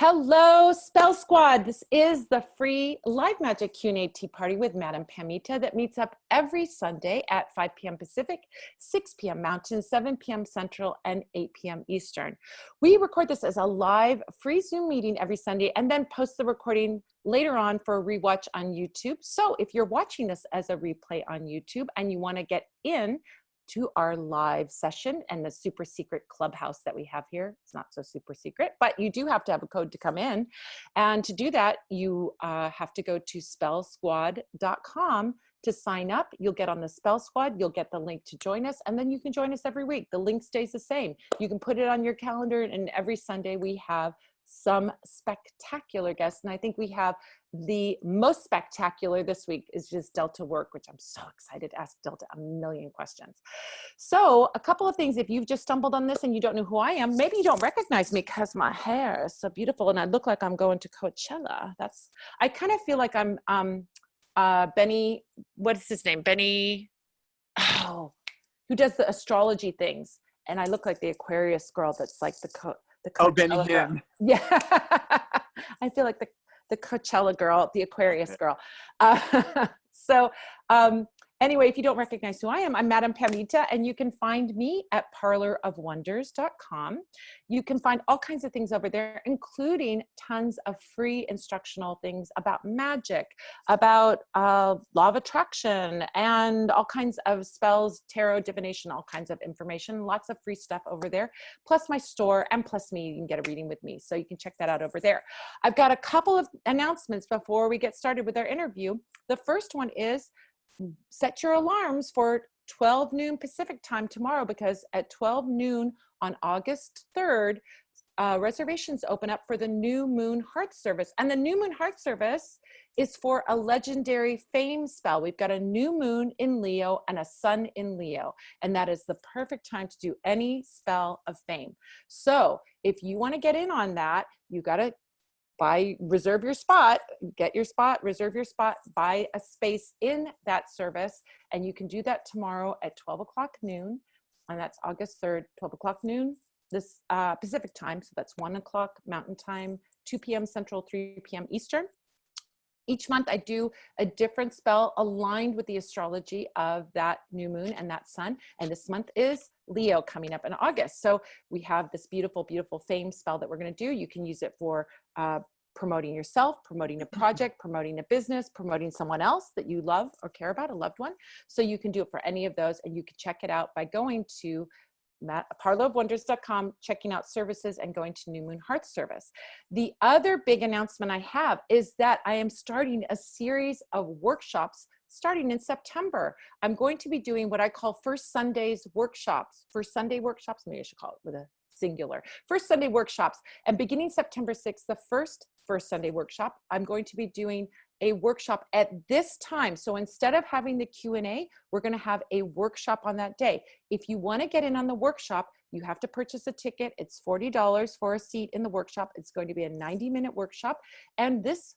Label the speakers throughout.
Speaker 1: Hello, Spell Squad. This is the free live magic Q&A tea party with Madame Pamita that meets up every Sunday at 5 p.m. Pacific, 6 p.m. Mountain, 7 p.m. Central, and 8 p.m. Eastern. We record this as a live free Zoom meeting every Sunday and then post the recording later on for a rewatch on YouTube. So if you're watching this as a replay on YouTube and you want to get in to our live session and the super secret clubhouse that we have here. It's not so super secret, but you do have to have a code to come in. And to do that, you have to go to spellsquad.com to sign up. You'll get on the Spell Squad, you'll get the link to join us, and then you can join us every week. The link stays the same. You can put it on your calendar, and every Sunday we have some spectacular guests. And I think we have the most spectacular this week is just Delta Work, which I'm so excited to ask Delta a million questions. So a couple of things, if you've just stumbled on this and you don't know who I am, maybe you don't recognize me because my hair is so beautiful and I look like I'm going to Coachella. I kind of feel like I'm Benny, what is his name? Benny, who does the astrology things. And I look like the Aquarius girl that's like the
Speaker 2: Benny Hinn.
Speaker 1: Yeah. I feel like the Coachella girl, the Aquarius girl. Anyway, if you don't recognize who I am, I'm Madame Pamita, and you can find me at parlorofwonders.com. You can find all kinds of things over there, including tons of free instructional things about magic, about law of attraction, and all kinds of spells, tarot, divination, all kinds of information. Lots of free stuff over there, plus my store, and plus me. You can get a reading with me, so you can check that out over there. I've got a couple of announcements before we get started with our interview. The first one is set your alarms for 12 noon Pacific time tomorrow, because at 12 noon on August 3rd, reservations open up for the New Moon Heart Service. And the New Moon Heart Service is for a legendary fame spell. We've got a new moon in Leo and a sun in Leo, and that is the perfect time to do any spell of fame. So if you want to get in on that, you got to reserve your spot, get your spot, reserve your spot, buy a space in that service. And you can do that tomorrow at 12 o'clock noon. And that's August 3rd, 12 o'clock noon, this Pacific time. So that's 1 o'clock Mountain Time, 2 p.m. Central, 3 p.m. Eastern. Each month I do a different spell aligned with the astrology of that new moon and that sun. And this month is Leo coming up in August. So we have this beautiful, beautiful fame spell that we're going to do. You can use it for promoting yourself, promoting a project, promoting a business, promoting someone else that you love or care about, a loved one. So you can do it for any of those, and you can check it out by going to parlorofwonders.com, checking out services, and going to New Moon Heart Service. The other big announcement I have is that I am starting a series of workshops starting in September. I'm going to be doing what I call First Sundays workshops. First Sunday workshops, maybe I should call it with a singular. First Sunday workshops. And beginning September 6th, the first Sunday workshop, I'm going to be doing a workshop at this time. So instead of having the Q&A, we're going to have a workshop on that day. If you want to get in on the workshop, you have to purchase a ticket. It's $40 for a seat in the workshop. It's going to be a 90-minute workshop. And this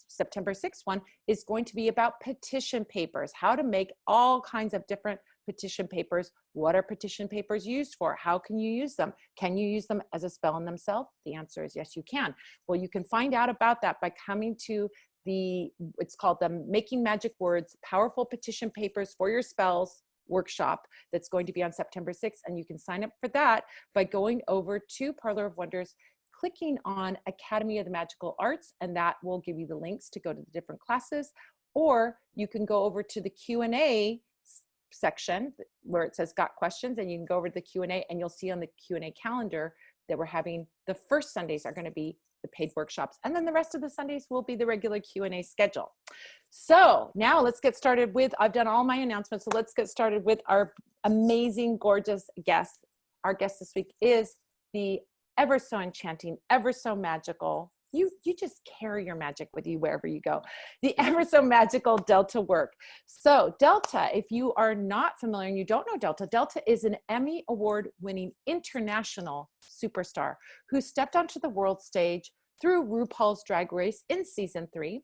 Speaker 1: September 6th one, is going to be about petition papers, how to make all kinds of different petition papers. What are petition papers used for? How can you use them? Can you use them as a spell in themselves? The answer is yes, you can. Well, you can find out about that by coming to it's called the Making Magic Words, Powerful Petition Papers for Your Spells workshop that's going to be on September 6th. And you can sign up for that by going over to Parlor of Wonders, clicking on Academy of the Magical Arts, and that will give you the links to go to the different classes. Or you can go over to the Q&A section where it says got questions, and you can go over to the Q&A, and you'll see on the Q&A calendar that we're having the first Sundays are going to be the paid workshops, and then the rest of the Sundays will be the regular Q&A schedule. So now let's get started with, I've done all my announcements, so let's get started with our amazing, gorgeous guest. Our guest this week is the ever so enchanting, ever so magical, you just carry your magic with you wherever you go, the ever so magical Delta Work. So Delta, if you are not familiar and you don't know Delta, Delta is an Emmy Award winning international superstar who stepped onto the world stage through RuPaul's Drag Race in season 3.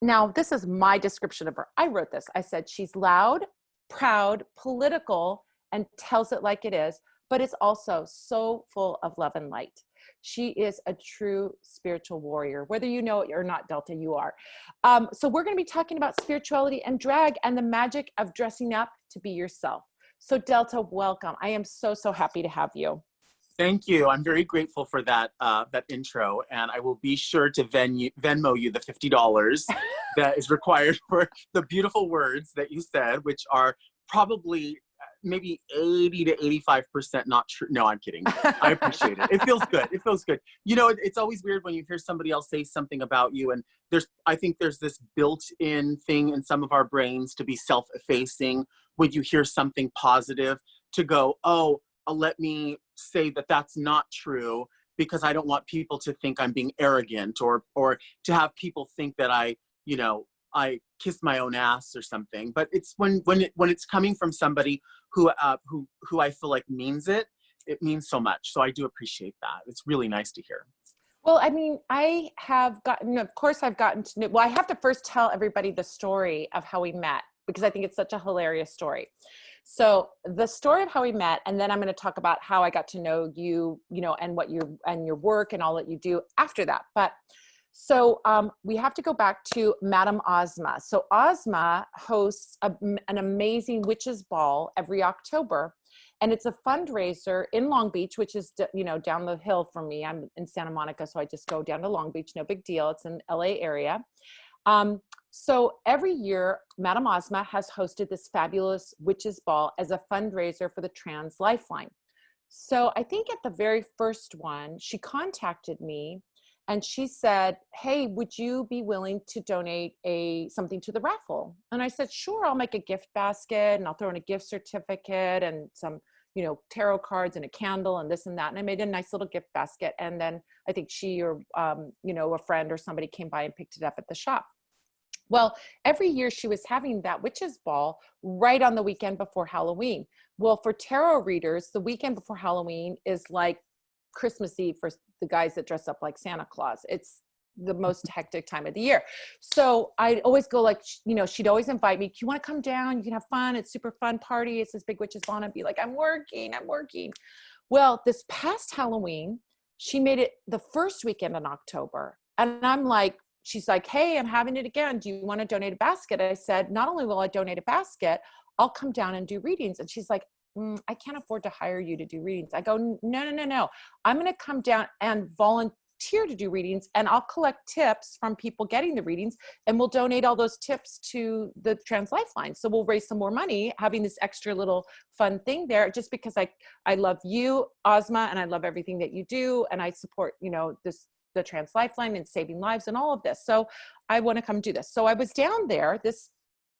Speaker 1: Now, this is my description of her. I wrote this. I said, she's loud, proud, political, and tells it like it is, but it's also so full of love and light. She is a true spiritual warrior, whether you know it or not, Delta, you are. So we're going to be talking about spirituality and drag and the magic of dressing up to be yourself. So Delta, welcome. I am so, so happy to have you.
Speaker 2: Thank you. I'm very grateful for that that intro, and I will be sure to Venmo you the $50 that is required for the beautiful words that you said, which are probably maybe 80 to 85% not true. No, I'm kidding. I appreciate it. It feels good. It feels good. You know, it's always weird when you hear somebody else say something about you, and I think there's this built-in thing in some of our brains to be self-effacing when you hear something positive, to go, oh, let me say that that's not true, because I don't want people to think I'm being arrogant, or to have people think that I kiss my own ass or something. But it's when it's coming from somebody who I feel like means it. It means so much. So I do appreciate that. It's really nice to hear.
Speaker 1: Well, I mean, I have gotten, of course, I've gotten to know, well, I have to first tell everybody the story of how we met, because I think it's such a hilarious story. So the story of how we met, and then I'm going to talk about how I got to know you, and what your work and all that you do after that. But so we have to go back to Madame Ozma. So Ozma hosts an amazing witches ball every October. And it's a fundraiser in Long Beach, which is, down the hill from me. I'm in Santa Monica, so I just go down to Long Beach. No big deal. It's in LA area. So every year, Madame Ozma has hosted this fabulous witches ball as a fundraiser for the Trans Lifeline. So I think at the very first one, she contacted me and she said, hey, would you be willing to donate something to the raffle? And I said, sure, I'll make a gift basket and I'll throw in a gift certificate and some, tarot cards and a candle and this and that. And I made a nice little gift basket. And then I think she or, a friend or somebody came by and picked it up at the shop. Well, every year she was having that witches ball right on the weekend before Halloween. Well, for tarot readers, the weekend before Halloween is like Christmas Eve for the guys that dress up like Santa Claus. It's the most hectic time of the year. So I'd always go she'd always invite me, do you want to come down? You can have fun. It's super fun party. It's this big witches ball. And I'd be like, I'm working. Well, this past Halloween, she made it the first weekend in October. And I'm like, she's like, hey, I'm having it again. Do you want to donate a basket? I said, not only will I donate a basket, I'll come down and do readings. And she's like, I can't afford to hire you to do readings. I go, no. I'm going to come down and volunteer to do readings, and I'll collect tips from people getting the readings, and we'll donate all those tips to the Trans Lifeline. So we'll raise some more money having this extra little fun thing there, just because I love you, Ozma, and I love everything that you do. And I support, the Trans Lifeline and saving lives and all of this. So I want to come do this. So I was down there, this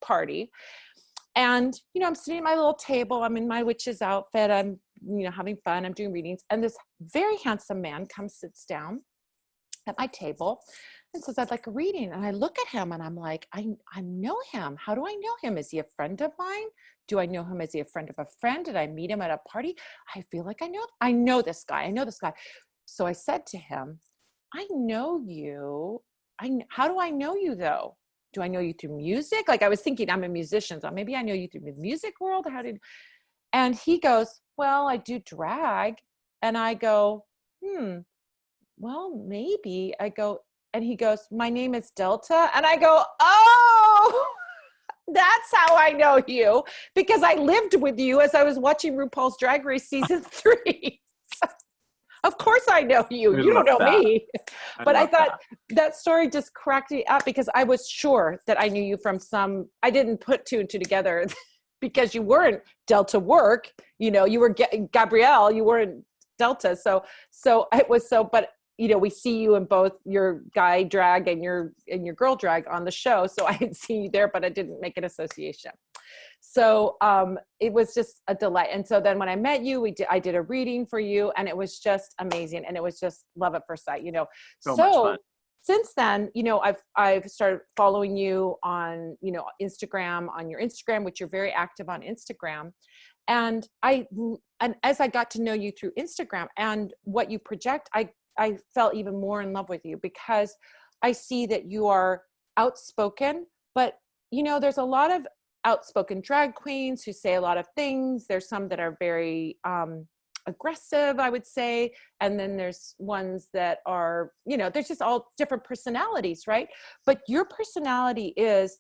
Speaker 1: party, and, I'm sitting at my little table. I'm in my witch's outfit. I'm, having fun. I'm doing readings. And this very handsome man sits down at my table and says, I'd like a reading. And I look at him and I'm like, I know him. How do I know him? Is he a friend of mine? Do I know him? Is he a friend of a friend? Did I meet him at a party? I feel like I know this guy. So I said to him, I know you. How do I know you though? Do I know you through music? Like I was thinking I'm a musician, so maybe I know you through the music world. And he goes, well, I do drag. And I go, well, maybe. And he goes, my name is Delta. And I go, oh, that's how I know you, because I lived with you as I was watching RuPaul's Drag Race season 3. Of course I know you. You don't know me. But I thought that story just cracked me up, because I was sure that I knew you from I didn't put two and two together because you weren't Delta Work. You were Gabrielle, you weren't Delta. So it was but we see you in both your guy drag and your girl drag on the show. So I had seen you there, but I didn't make an association. So it was just a delight. And so then when I met you, I did a reading for you, and it was just amazing. And it was just love at first sight,
Speaker 2: So much fun.
Speaker 1: Since then, I've started following you on, Instagram, on your Instagram, which you're very active on Instagram. And as I got to know you through Instagram and what you project, I fell even more in love with you, because I see that you are outspoken, but there's a lot of outspoken drag queens who say a lot of things. There's some that are very aggressive, I would say. And then there's ones that are, there's just all different personalities, right? But your personality is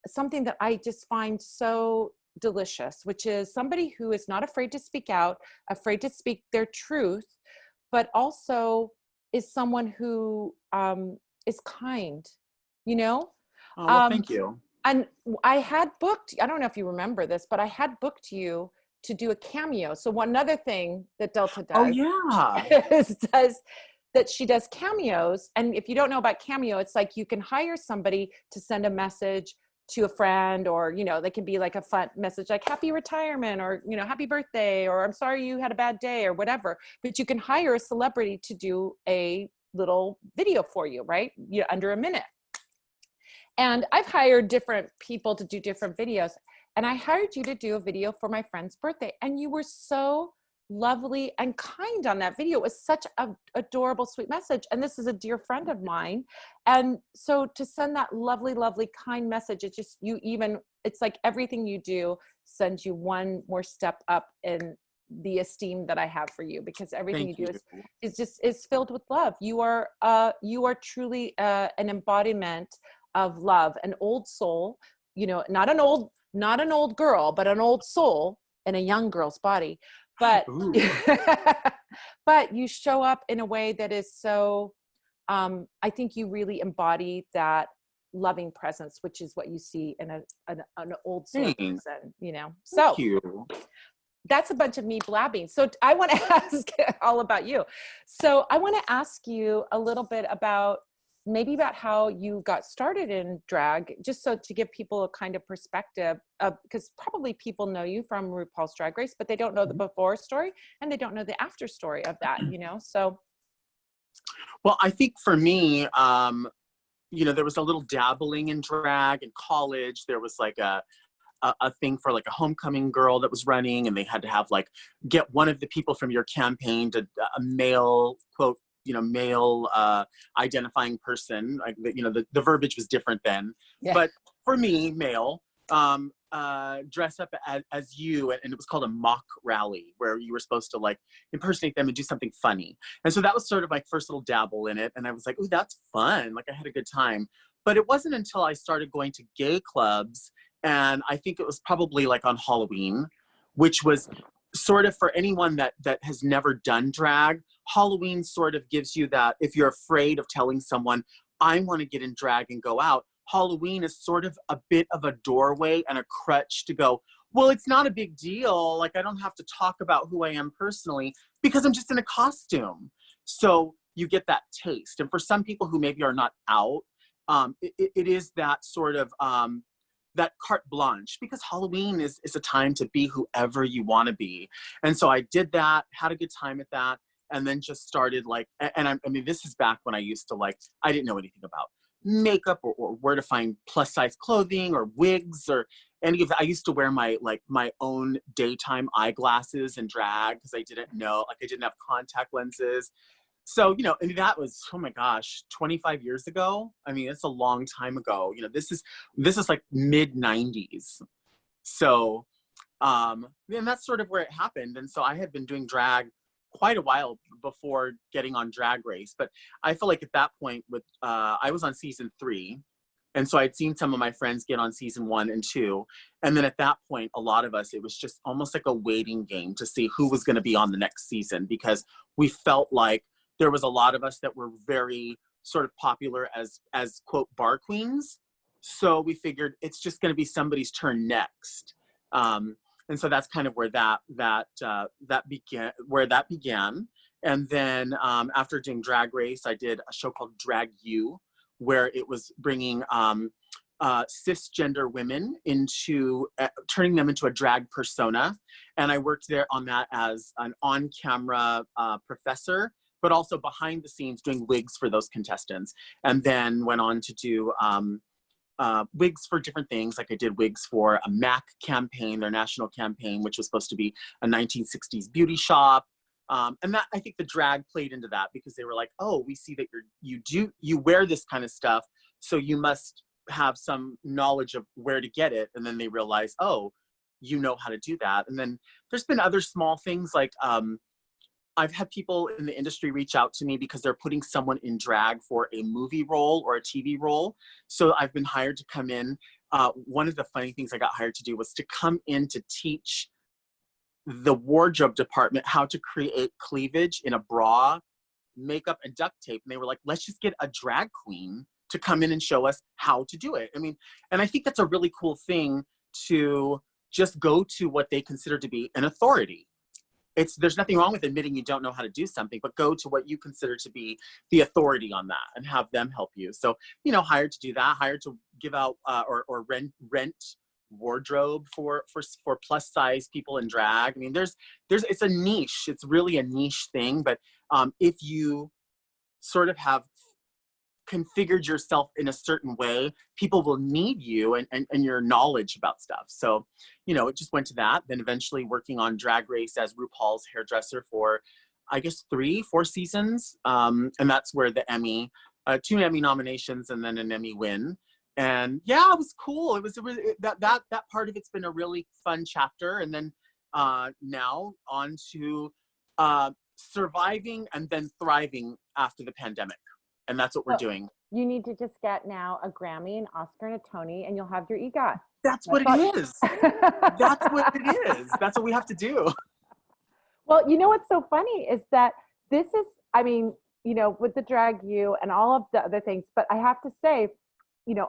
Speaker 1: something that I just find so delicious, which is somebody who is not afraid to speak out, afraid to speak their truth, but also is someone who is kind, you know?
Speaker 2: Oh, well,
Speaker 1: Um,
Speaker 2: thank you.
Speaker 1: and I had booked, I don't know if you remember this, but I had booked you to do a cameo. So one other thing that Delta
Speaker 2: Oh,
Speaker 1: does
Speaker 2: yeah.
Speaker 1: is that she does cameos. And if you don't know about Cameo, it's like you can hire somebody to send a message to a friend, or, they can be like a fun message like happy retirement, or, happy birthday, or I'm sorry you had a bad day, or whatever. But you can hire a celebrity to do a little video for you, right? Under a minute. And I've hired different people to do different videos. And I hired you to do a video for my friend's birthday. And you were so lovely and kind on that video. It was such an adorable, sweet message. And this is a dear friend of mine. And so to send that lovely, lovely, kind message, it's just, it's like everything you do sends you one more step up in the esteem that I have for you, because everything
Speaker 2: Thank
Speaker 1: you do
Speaker 2: you.
Speaker 1: is filled with love. You are truly an embodiment of love, an old soul, not an old girl, but an old soul in a young girl's body. But but you show up in a way that is so I think you really embody that loving presence, which is what you see in an old soul person, So
Speaker 2: Thank you.
Speaker 1: that's a bunch of me blabbing. So I want to ask all about you. So I want to ask you a little bit about how you got started in drag, just so to give people a kind of perspective, because probably people know you from RuPaul's Drag Race, but they don't know the before story and they don't know the after story of that, so.
Speaker 2: Well, I think for me, there was a little dabbling in drag in college. There was like a thing for like a homecoming girl that was running, and they had to have get one of the people from your campaign to a male quote, male identifying person. Like the verbiage was different then. Yeah. But for me, male, dress up as you, and it was called a mock rally, where you were supposed to impersonate them and do something funny. And so that was sort of my first little dabble in it. And I was like, oh, that's fun. I had a good time. But it wasn't until I started going to gay clubs, and I think it was probably on Halloween, which was sort of for anyone that has never done drag. Halloween sort of gives you that, if you're afraid of telling someone, I want to get in drag and go out, Halloween is sort of a bit of a doorway and a crutch to go, well, it's not a big deal. I don't have to talk about who I am personally because I'm just in a costume. So you get that taste. And for some people who maybe are not out, it is that sort of, that carte blanche, because Halloween is a time to be whoever you want to be. And so I did that, had a good time at that, and then just started I mean, this is back when I used to I didn't know anything about makeup or where to find plus size clothing or wigs or any of that. I used to wear my my own daytime eyeglasses and drag because I didn't know, I didn't have contact lenses. So, I mean, that was, oh my gosh, 25 years ago. I mean, it's a long time ago. This is mid 90s. So, and that's sort of where it happened. And so I had been doing drag quite a while before getting on Drag Race. But I feel like at that point I was on season 3. And so I'd seen some of my friends get on season 1 and 2. And then at that point, a lot of us, it was just almost like a waiting game to see who was going to be on the next season, because we felt like there was a lot of us that were very sort of popular as quote bar queens. So we figured it's just going to be somebody's turn next. And so that's kind of where that began. And then after doing Drag Race, I did a show called Drag You, where it was bringing cisgender women into turning them into a drag persona. And I worked there on that as an on-camera professor, but also behind the scenes doing wigs for those contestants. And then went on to do wigs for different things. I did wigs for a MAC campaign, their national campaign, which was supposed to be a 1960s beauty shop. And that, I think the drag played into that, because they were like, oh, we see that you wear this kind of stuff, so you must have some knowledge of where to get it. And then they realize, oh, you know how to do that. And then there's been other small things I've had people in the industry reach out to me because they're putting someone in drag for a movie role or a TV role. So I've been hired to come in. One of the funny things I got hired to do was to come in to teach the wardrobe department how to create cleavage in a bra, makeup, and duct tape. And they were like, let's just get a drag queen to come in and show us how to do it. I mean, and I think that's a really cool thing, to just go to what they consider to be an authority. There's nothing wrong with admitting you don't know how to do something, but go to what you consider to be the authority on that and have them help you. So, hired to do that, hired to give out or rent wardrobe for plus size people in drag. I mean, it's a niche. It's really a niche thing. But if you sort of have configured yourself in a certain way, people will need you and your knowledge about stuff. So, it just went to that. Then eventually working on Drag Race as RuPaul's hairdresser for, I guess, 3-4 seasons. And that's where the Emmy, 2 Emmy nominations and then an Emmy win. And yeah, it was cool. It was that part of it's been a really fun chapter. And then now on to surviving and then thriving after the pandemic. And that's what we're doing.
Speaker 1: You need to just get now a Grammy, an Oscar, and a Tony, and you'll have your EGOT.
Speaker 2: That's what it is. That's what it is. That's what we have to do.
Speaker 1: Well, what's so funny is that this is, I mean, with the Drag U and all of the other things, but I have to say,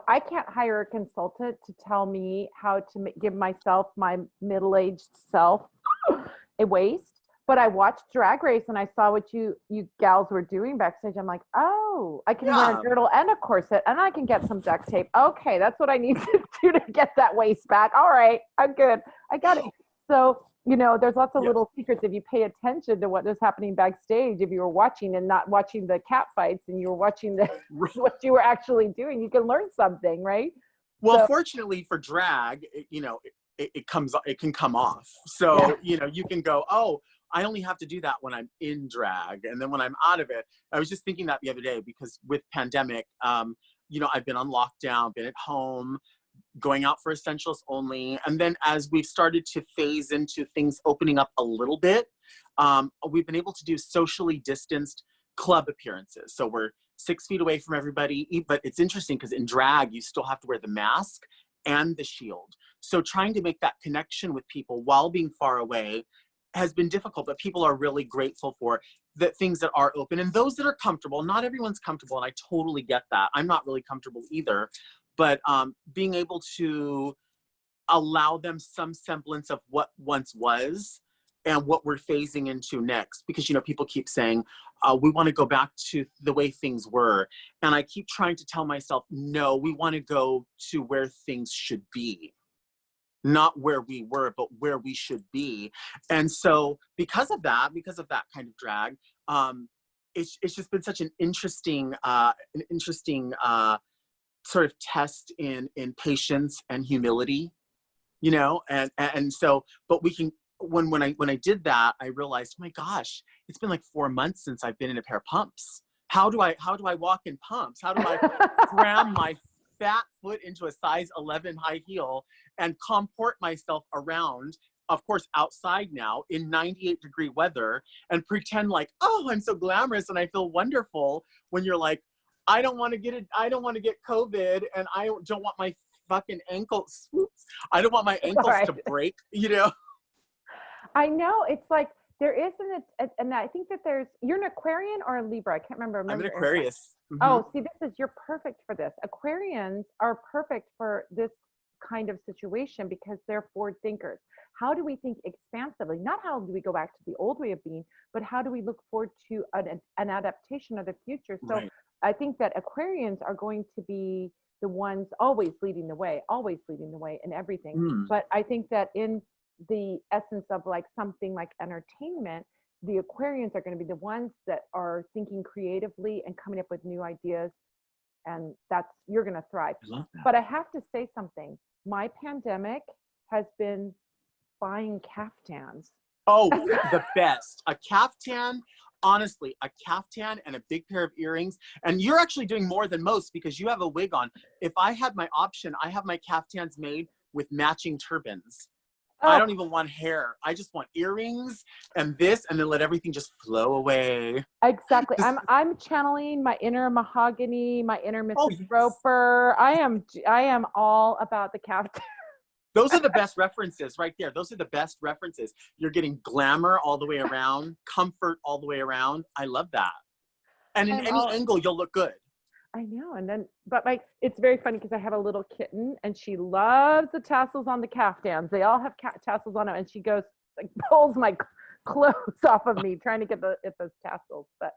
Speaker 1: I can't hire a consultant to tell me how to give myself, my middle-aged self, a waist. But I watched Drag Race and I saw what you gals were doing backstage. I'm like, oh, I can wear a girdle and a corset and I can get some duct tape. Okay, that's what I need to do to get that waist back. All right, I'm good. I got it. So, there's lots of little secrets. If you pay attention to what is happening backstage, if you were watching and not watching the cat fights and you were watching what you were actually doing, you can learn something, right?
Speaker 2: Well, fortunately for drag, it can come off. So, you can go, oh, I only have to do that when I'm in drag. And then when I'm out of it, I was just thinking that the other day, because with pandemic, I've been on lockdown, been at home, going out for essentials only. And then as we've started to phase into things opening up a little bit, we've been able to do socially distanced club appearances. So we're 6 feet away from everybody, but it's interesting because in drag, you still have to wear the mask and the shield. So trying to make that connection with people while being far away has been difficult, but people are really grateful for the things that are open and those that are comfortable. Not everyone's comfortable, and I totally get that. I'm not really comfortable either, but being able to allow them some semblance of what once was and what we're phasing into next. Because, people keep saying, we want to go back to the way things were. And I keep trying to tell myself, no, we want to go to where things should be. Not where we were, but where we should be. And so because of that kind of drag, it's just been such an interesting sort of test in patience and humility, and so, but we can, when I did that, I realized, oh my gosh, it's been like 4 months since I've been in a pair of pumps. How do I walk in pumps? How do I cram my fat foot into a size 11 high heel and comport myself around, of course, outside now in 98-degree weather, and pretend like, oh, I'm so glamorous and I feel wonderful, when you're like, I don't want to get COVID, and I don't want my fucking ankles. I don't want my ankles to break,
Speaker 1: I know, it's like there isn't, and I think that you're an Aquarian or a Libra. I can't remember.
Speaker 2: I'm an Aquarius.
Speaker 1: Mm-hmm. Oh, see, you're perfect for this. Aquarians are perfect for this kind of situation because they're forward thinkers. How do we think expansively? Not how do we go back to the old way of being, but how do we look forward to an adaptation of the future? So right. I think that Aquarians are going to be the ones always leading the way in everything. Mm. But I think that in the essence of like something like entertainment, the Aquarians are going to be the ones that are thinking creatively and coming up with new ideas, and you're going to thrive.
Speaker 2: I love that.
Speaker 1: But I have to say something. My pandemic has been buying caftans.
Speaker 2: Oh, the best. A caftan, honestly, a caftan and a big pair of earrings. And you're actually doing more than most because you have a wig on. If I had my option, I have my caftans made with matching turbans. I
Speaker 1: Oh,
Speaker 2: don't even want hair. I just want earrings and this, and then let everything just flow away.
Speaker 1: exactly.
Speaker 2: Just,
Speaker 1: I'm channeling my inner mahogany, my inner
Speaker 2: oh,
Speaker 1: Mrs.
Speaker 2: yes.
Speaker 1: Roper. I am all about the cafeteria.
Speaker 2: Those are the best references right there. Those are the best references. You're getting glamour all the way around, comfort all the way around. I love that. And in
Speaker 1: I'm
Speaker 2: any
Speaker 1: all
Speaker 2: angle, you'll look good.
Speaker 1: I know. And then, but it's very funny because I have a little kitten and she loves the tassels on the caftans. They all have tassels on them. And she goes, like, pulls my clothes off of me trying to get those tassels. But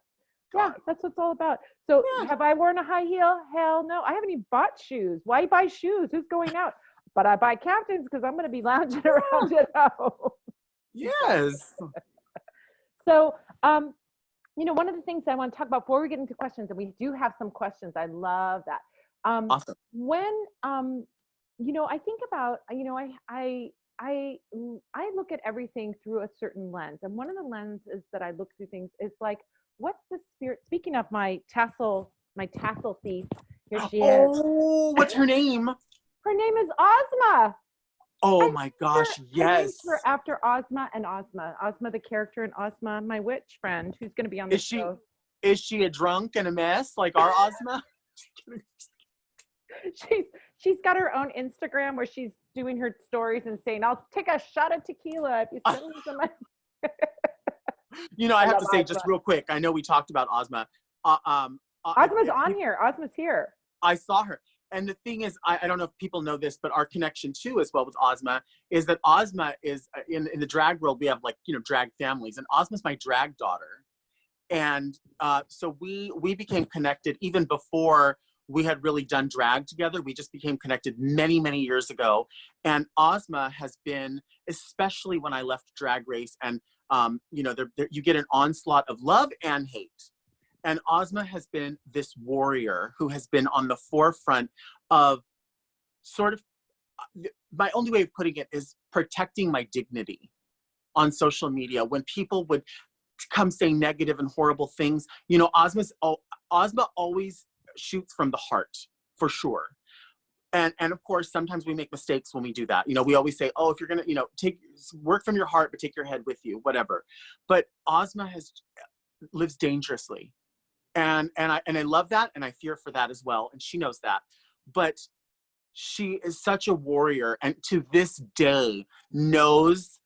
Speaker 1: yeah, that's what it's all about. So
Speaker 2: Yeah.
Speaker 1: have I worn a high heel? Hell no. I haven't even bought shoes. Why buy shoes? Who's going out? But I buy caftans because I'm going to be lounging around at home.
Speaker 2: Yes.
Speaker 1: So, one of the things I want to talk about before we get into questions, and we do have some questions. I love that.
Speaker 2: Awesome.
Speaker 1: When I think about, I look at everything through a certain lens, and one of the lenses that I look through things is like, what's the spirit? Speaking of my tassel thief, here she is.
Speaker 2: Oh, what's her name?
Speaker 1: Her name is Ozma.
Speaker 2: Oh
Speaker 1: I
Speaker 2: my
Speaker 1: named
Speaker 2: gosh,
Speaker 1: I named
Speaker 2: yes.
Speaker 1: her after Ozma and Ozma. Ozma, the character, and Ozma, my witch friend, who's going to be on the show.
Speaker 2: Is she a drunk and a mess like our Ozma?
Speaker 1: She's got her own Instagram where she's doing her stories and saying, "I'll take a shot of tequila if you send me some money."
Speaker 2: I have
Speaker 1: love
Speaker 2: to say
Speaker 1: Ozma.
Speaker 2: just real quick. I know we talked about Ozma.
Speaker 1: Ozma's on here. Ozma's here.
Speaker 2: I saw her. And the thing is, I don't know if people know this, but our connection too, as well with Ozma, is that Ozma is in the drag world. We have drag families, and Ozma's my drag daughter. And so we became connected even before we had really done drag together. We just became connected many, many years ago. And Ozma has been, especially when I left Drag Race, and you get an onslaught of love and hate. And Ozma has been this warrior who has been on the forefront of sort of, my only way of putting it is protecting my dignity on social media. When people would come say negative and horrible things, Ozma always shoots from the heart, for sure. And of course, sometimes we make mistakes when we do that. We always say, oh, if you're gonna, work from your heart, but take your head with you, whatever. But Ozma lives dangerously. And I love that, and I fear for that as well, and she knows that. But she is such a warrior, and to this day knows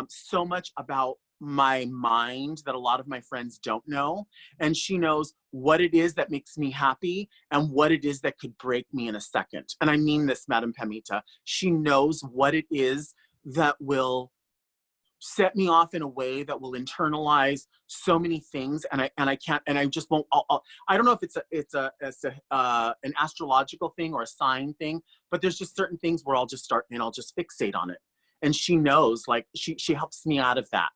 Speaker 2: so much about my mind that a lot of my friends don't know. And she knows what it is that makes me happy and what it is that could break me in a second. And I mean this, Madame Pamita. She knows what it is that will set me off in a way that will internalize so many things, and I can't, and I just won't. I don't know if it's an astrological thing or a sign thing, but there's just certain things where I'll just start and I'll just fixate on it. And she knows, like she helps me out of that,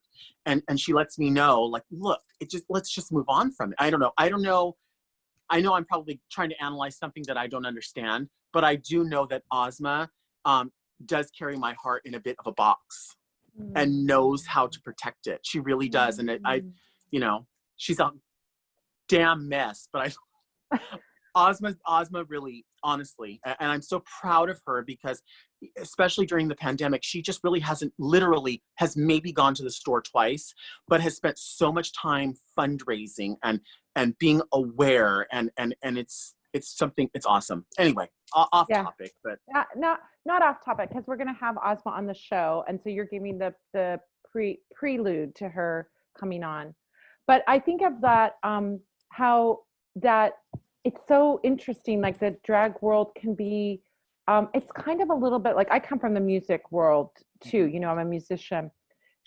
Speaker 2: and she lets me know, like, look, let's just move on from it. I don't know. I know I'm probably trying to analyze something that I don't understand, but I do know that Ozma does carry my heart in a bit of a box. And knows how to protect it. She really does. And she's a damn mess, but Ozma really, honestly, and I'm so proud of her because especially during the pandemic, she just really has maybe gone to the store twice, but has spent so much time fundraising and being aware, and it's something, it's awesome. Anyway, off topic, but
Speaker 1: not off topic, because we're going to have Ozma on the show, and so you're giving the prelude to her coming on. But I think of that, how that it's so interesting, like the drag world can be, it's kind of a little bit like, I come from the music world too, I'm a musician,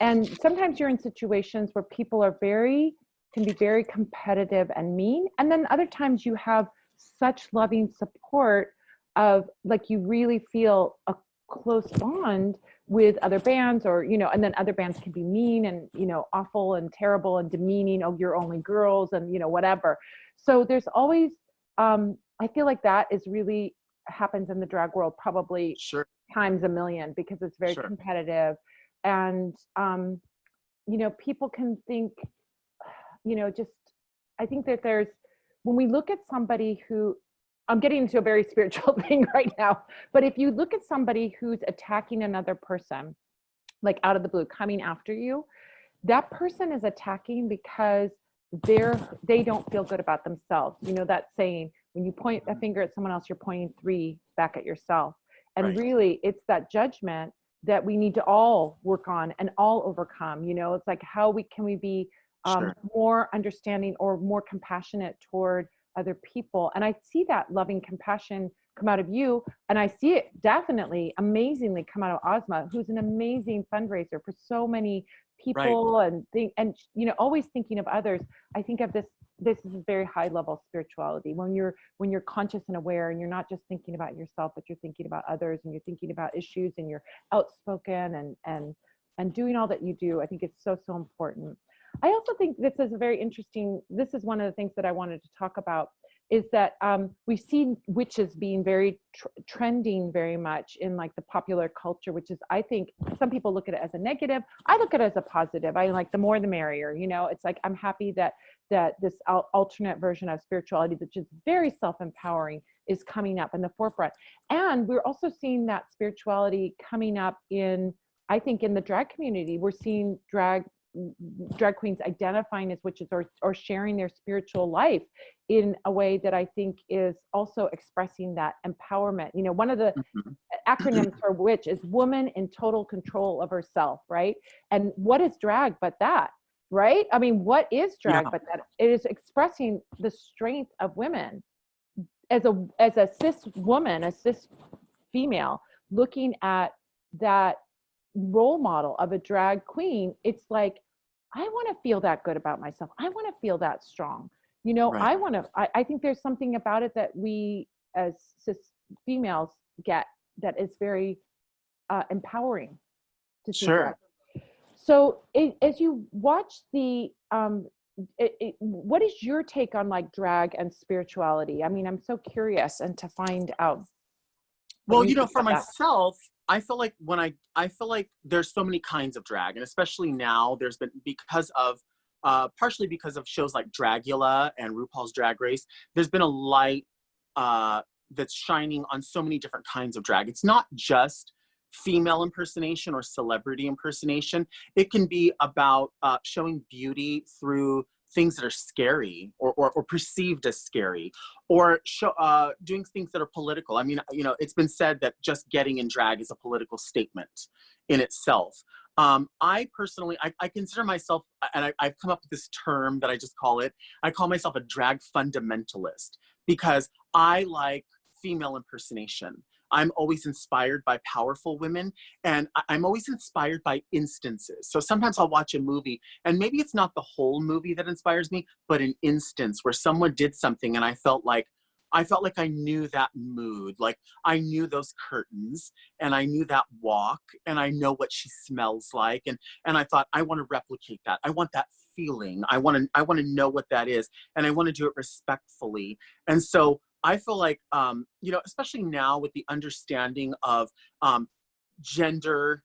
Speaker 1: and sometimes you're in situations where people can be very competitive and mean, and then other times you have such loving support of, like, you really feel a close bond with other bands, or and then other bands can be mean and awful and terrible and demeaning. Oh, you're only girls, and whatever. So there's always I feel like that is really happens in the drag world, probably times a million, because it's very competitive. And people can think, just, I think that when we look at somebody who, I'm getting into a very spiritual thing right now, but if you look at somebody who's attacking another person, like out of the blue coming after you, that person is attacking because they don't feel good about themselves. You know that saying, when you point a finger at someone else, you're pointing three back at yourself. And
Speaker 2: Right.
Speaker 1: really, it's that judgment that we need to all work on and all overcome. You know, it's like, how can we be
Speaker 2: Sure.
Speaker 1: more understanding or more compassionate toward other people? And I see that loving compassion come out of you, and I see it definitely amazingly come out of Ozma, who's an amazing fundraiser for so many
Speaker 2: Right.
Speaker 1: people, and you know, always thinking of others. I think of this is a very high level spirituality, when you're conscious and aware, and you're not just thinking about yourself, but you're thinking about others, and you're thinking about issues, and you're outspoken and doing all that you do. I think it's so important. I also think this is a very interesting, this is one of the things that I wanted to talk about, is that we've seen witches being very trending very much in like the popular culture, which is, I think some people look at it as a negative. I look at it as a positive. I like the more the merrier. You know, it's like, I'm happy that this alternate version of spirituality, which is very self-empowering, is coming up in the forefront. And we're also seeing that spirituality coming up in, I think, in the drag community. We're seeing drag queens identifying as witches, or sharing their spiritual life in a way that I think is also expressing that empowerment. You know, one of the
Speaker 2: Mhm.
Speaker 1: acronyms for witch is woman in total control of herself, right? And what is drag but that, right? I mean, what is drag
Speaker 2: Yeah.
Speaker 1: but that? It is expressing the strength of women as a cis woman, a cis female, looking at that role model of a drag queen. It's like, I want to feel that good about myself. I want to feel that strong. You know,
Speaker 2: Right.
Speaker 1: I think there's something about it that we as cis females get, that is very empowering to see drag.
Speaker 2: Sure.
Speaker 1: So as you watch what is your take on like drag and spirituality? I mean, I'm so curious, and to find out what
Speaker 2: Well,
Speaker 1: you
Speaker 2: you know,
Speaker 1: think
Speaker 2: for
Speaker 1: about that.
Speaker 2: myself, I feel like I feel like there's so many kinds of drag, and especially now, there's been, because of partially because of shows like Dragula and RuPaul's Drag Race, there's been a light that's shining on so many different kinds of drag. It's not just female impersonation or celebrity impersonation. It can be about showing beauty through things that are scary, or perceived as scary, or doing things that are political. I mean, you know, it's been said that just getting in drag is a political statement in itself. I personally, I consider myself, and I've come up with this term that I just call it, I call myself a drag fundamentalist, because I like female impersonation. I'm always inspired by powerful women, and I'm always inspired by instances. So sometimes I'll watch a movie, and maybe it's not the whole movie that inspires me, but an instance where someone did something and I felt like I knew that mood. Like, I knew those curtains, and I knew that walk, and I know what she smells like. And I thought, I want to replicate that. I want that feeling. I want to know what that is. And I want to do it respectfully. And so I feel like, you know, especially now with the understanding of gender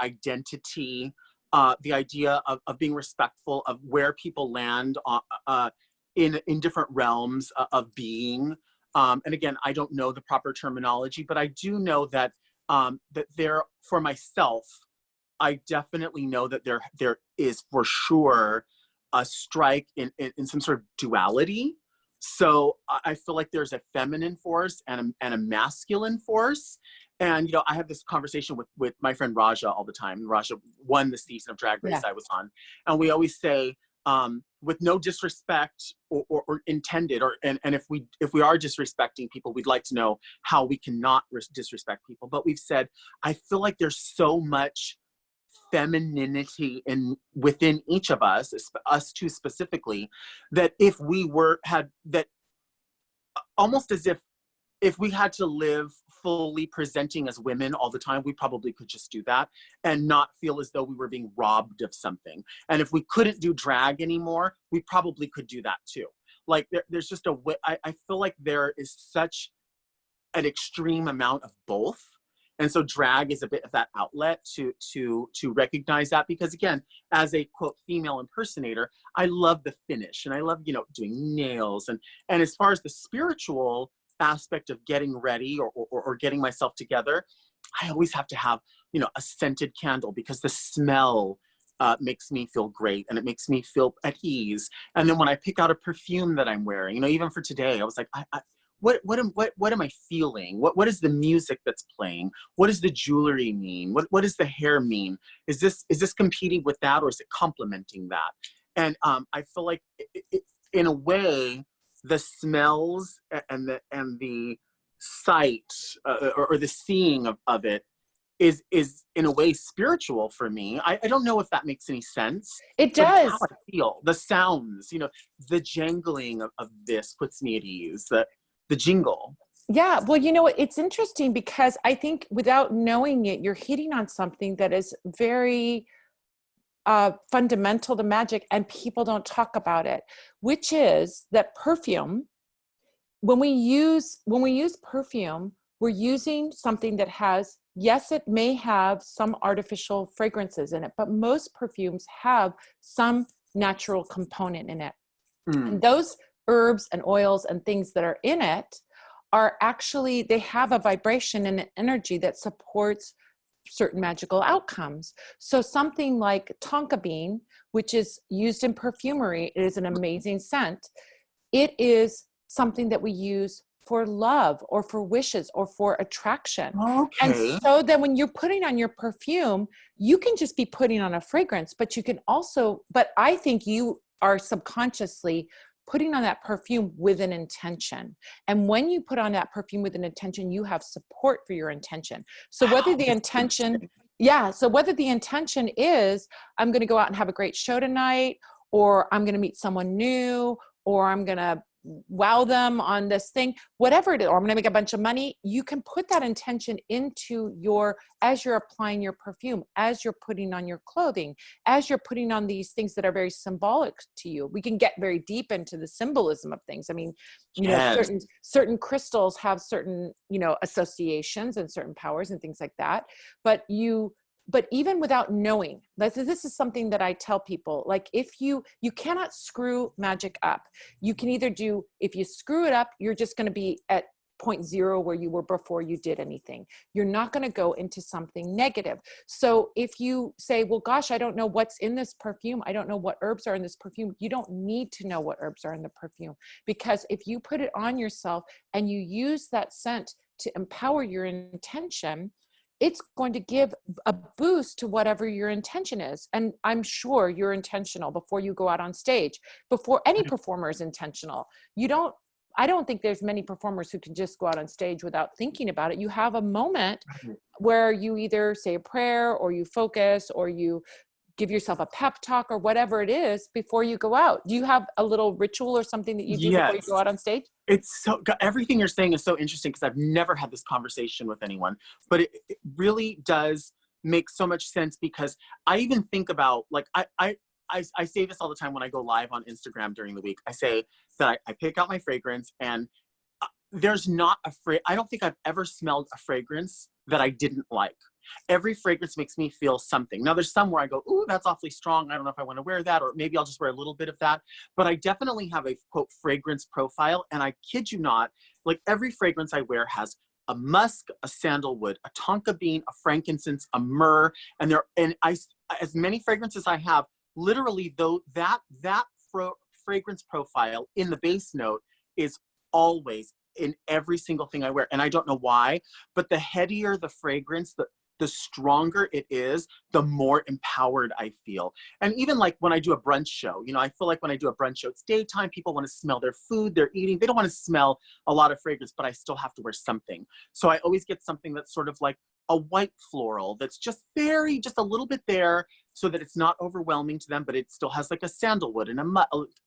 Speaker 2: identity, the idea of being respectful of where people land in different realms of being. And again, I don't know the proper terminology, but I do know that that there, for myself, I definitely know that there is for sure a strike in some sort of duality. So I feel like there's a feminine force and a masculine force. And, you know, I have this conversation with my friend Raja all the time. Raja won the season of Drag Race
Speaker 1: Yeah.
Speaker 2: I was on. And we always say, with no disrespect or intended, and if we are disrespecting people, we'd like to know how we cannot disrespect people. But we've said, I feel like there's so much femininity within each of us two specifically, that if we had that, almost as if we had to live fully presenting as women all the time, we probably could just do that and not feel as though we were being robbed of something. And if we couldn't do drag anymore, we probably could do that too. Like, there's just a way, I feel like there is such an extreme amount of both. And so drag is a bit of that outlet to recognize that, because again, as a quote female impersonator, I love the finish, and I love, you know, doing nails, and as far as the spiritual aspect of getting ready or getting myself together, I always have to have you know, a scented candle because the smell makes me feel great and it makes me feel at ease. And then when I pick out a perfume that I'm wearing, you know, even for today, I was like, what am I feeling? What is the music that's playing? What does the jewelry mean? What does the hair mean? Is this competing with that, or is it complementing that? And I feel like in a way, the smells and the sight or the seeing of it is in a way spiritual for me. I don't know if that makes any sense,
Speaker 1: It
Speaker 2: but it's how
Speaker 1: does.
Speaker 2: I feel. The sounds, you know, the jangling of this puts me at ease. The jingle.
Speaker 1: Yeah, well, you know what? It's interesting because I think without knowing it, you're hitting on something that is very fundamental to magic, and people don't talk about it, which is that perfume. When we use perfume, we're using something that has, yes, it may have some artificial fragrances in it, but most perfumes have some natural component in it. And
Speaker 2: Mm.
Speaker 1: those herbs and oils and things that are in it are actually, they have a vibration and an energy that supports certain magical outcomes. So something like tonka bean, which is used in perfumery, it is an amazing scent. It is something that we use for love or for wishes or for attraction. And
Speaker 2: Okay.
Speaker 1: so then when you're putting on your perfume, you can just be putting on a fragrance, but you can also, but I think you are subconsciously putting on that perfume with an intention. And when you put on that perfume with an intention, you have support for your intention. So whether
Speaker 2: Wow,
Speaker 1: the
Speaker 2: that's
Speaker 1: intention,
Speaker 2: interesting.
Speaker 1: yeah, so whether the intention is, I'm going to go out and have a great show tonight, or I'm going to meet someone new, or I'm going to wow them on this thing, whatever it is, or I'm going to make a bunch of money, you can put that intention into your, as you're applying your perfume, as you're putting on your clothing, as you're putting on these things that are very symbolic to you. We can get very deep into the symbolism of things. I mean, you know,
Speaker 2: Yes.
Speaker 1: certain crystals have certain, you know, associations and certain powers and things like that. But even without knowing, this is something that I tell people, like, if you cannot screw magic up. You can either do, if you screw it up, you're just going to be at point zero where you were before you did anything. You're not going to go into something negative. So if you say, well, gosh, I don't know what's in this perfume, I don't know what herbs are in this perfume, you don't need to know what herbs are in the perfume, because if you put it on yourself and you use that scent to empower your intention, it's going to give a boost to whatever your intention is. And I'm sure you're intentional before you go out on stage, before any performer is intentional. I don't think there's many performers who can just go out on stage without thinking about it. You have a moment where you either say a prayer, or you focus, or you give yourself a pep talk, or whatever it is before you go out. Do you have a little ritual or something that you do before you
Speaker 2: Yes.
Speaker 1: go out on stage?
Speaker 2: It's so, everything you're saying is so interesting because I've never had this conversation with anyone, but it really does make so much sense, because I even think about, like, I say this all the time when I go live on Instagram during the week. I say that I pick out my fragrance, and there's not a I don't think I've ever smelled a fragrance that I didn't like. Every fragrance makes me feel something. Now there's some where I go, ooh, that's awfully strong. I don't know if I want to wear that, or maybe I'll just wear a little bit of that. But I definitely have a quote fragrance profile. And I kid you not, like, every fragrance I wear has a musk, a sandalwood, a tonka bean, a frankincense, a myrrh, as many fragrances I have, literally though that fragrance profile in the base note is always in every single thing I wear. And I don't know why, but the headier the fragrance, the stronger it is, the more empowered I feel. And even like when I do a brunch show, you know, I feel like when I do a brunch show, it's daytime, people want to smell their food, they're eating, they don't want to smell a lot of fragrance, but I still have to wear something. So I always get something that's sort of like a white floral that's just a little bit there, so that it's not overwhelming to them, but it still has like a sandalwood and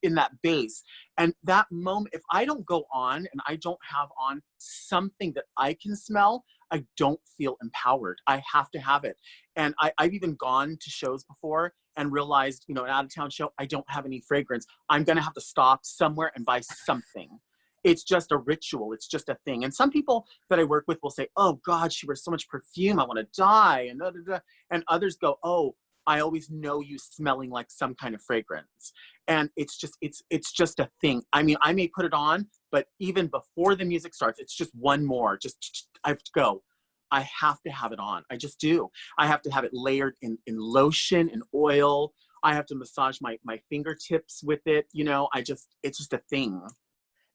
Speaker 2: in that base. And that moment, if I don't go on and I don't have on something that I can smell, I don't feel empowered. I have to have it. And I've even gone to shows before and realized, you know, an out-of-town show, I don't have any fragrance. I'm going to have to stop somewhere and buy something. It's just a ritual. It's just a thing. And some people that I work with will say, oh God, she wears so much perfume, I want to die. And, da, da, da. And others go, oh, I always know you smelling like some kind of fragrance. And it's just a thing. I mean, I may put it on, but even before the music starts, it's just one more, just I have to go. I have to have it on. I just do. I have to have it layered in lotion and oil. I have to massage my fingertips with it. You know, it's just a thing.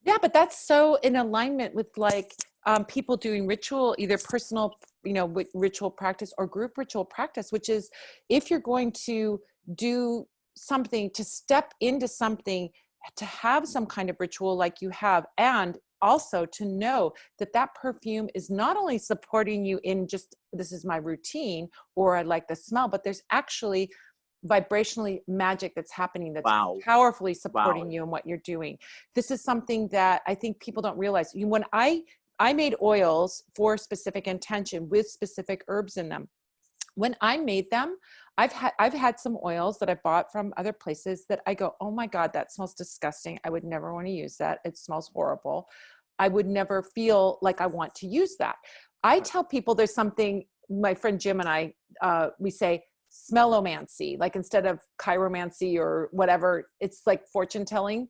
Speaker 1: Yeah, but that's so in alignment with like people doing ritual, either personal, ritual practice or group ritual practice, which is if you're going to do something, to step into something, to have some kind of ritual like you have, and also to know that that perfume is not only supporting you in just, this is my routine, or I like the smell, but there's actually vibrationally magic that's happening that's
Speaker 2: Wow.
Speaker 1: powerfully supporting
Speaker 2: Wow.
Speaker 1: you in what you're doing. This is something that I think people don't realize. When I made oils for specific intention with specific herbs in them. When I made them, I've had some oils that I bought from other places that I go, oh my God, that smells disgusting. I would never want to use that. It smells horrible. I would never feel like I want to use that. I tell people there's something, my friend Jim and I, we say smellomancy, like instead of chiromancy or whatever, it's like fortune telling,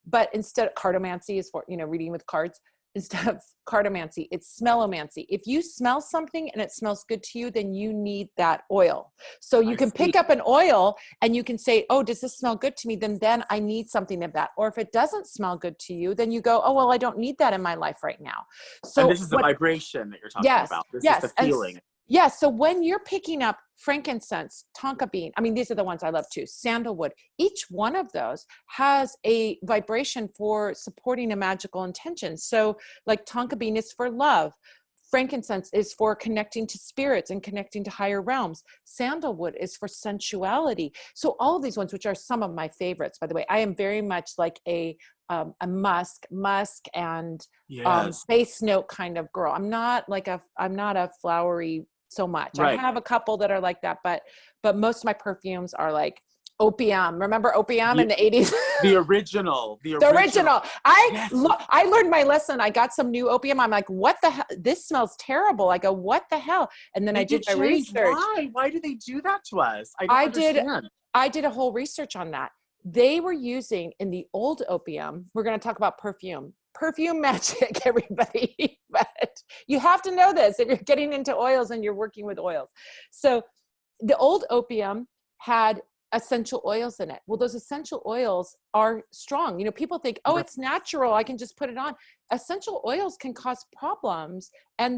Speaker 1: but instead cartomancy is for, reading with cards. Instead of cartomancy, it's smellomancy. If you smell something and it smells good to you, then you need that oil. So you can pick up an oil and you can say, oh, does this smell good to me? Then I need something of that. Or if it doesn't smell good to you, then you go, oh, well, I don't need that in my life right now. So
Speaker 2: and this is the vibration that you're talking about. This is the feeling.
Speaker 1: Yes. So when you're picking up frankincense, tonka bean, I mean, these are the ones I love too, sandalwood, each one of those has a vibration for supporting a magical intention. So like tonka bean is for love. Frankincense is for connecting to spirits and connecting to higher realms. Sandalwood is for sensuality. So all of these ones, which are some of my favorites, by the way, I am very much like a musk and base note kind of girl. I'm not a flowery so much. Right. I have a couple that are like that, but most of my perfumes are like opium. Remember opium in the 80s?
Speaker 2: The original.
Speaker 1: I learned my lesson. I got some new opium. I'm like, what the hell? This smells terrible. I go, what the hell? And then I did my research.
Speaker 2: Why do they do that to us? I
Speaker 1: did a whole research on that. They were using in the old opium. We're going to talk about perfume magic, everybody. But you have to know this if you're getting into oils and you're working with oils. So the old opium had essential oils in it. Well, those essential oils are strong. People think, oh, it's natural, I can just put it on. Essential oils can cause problems, and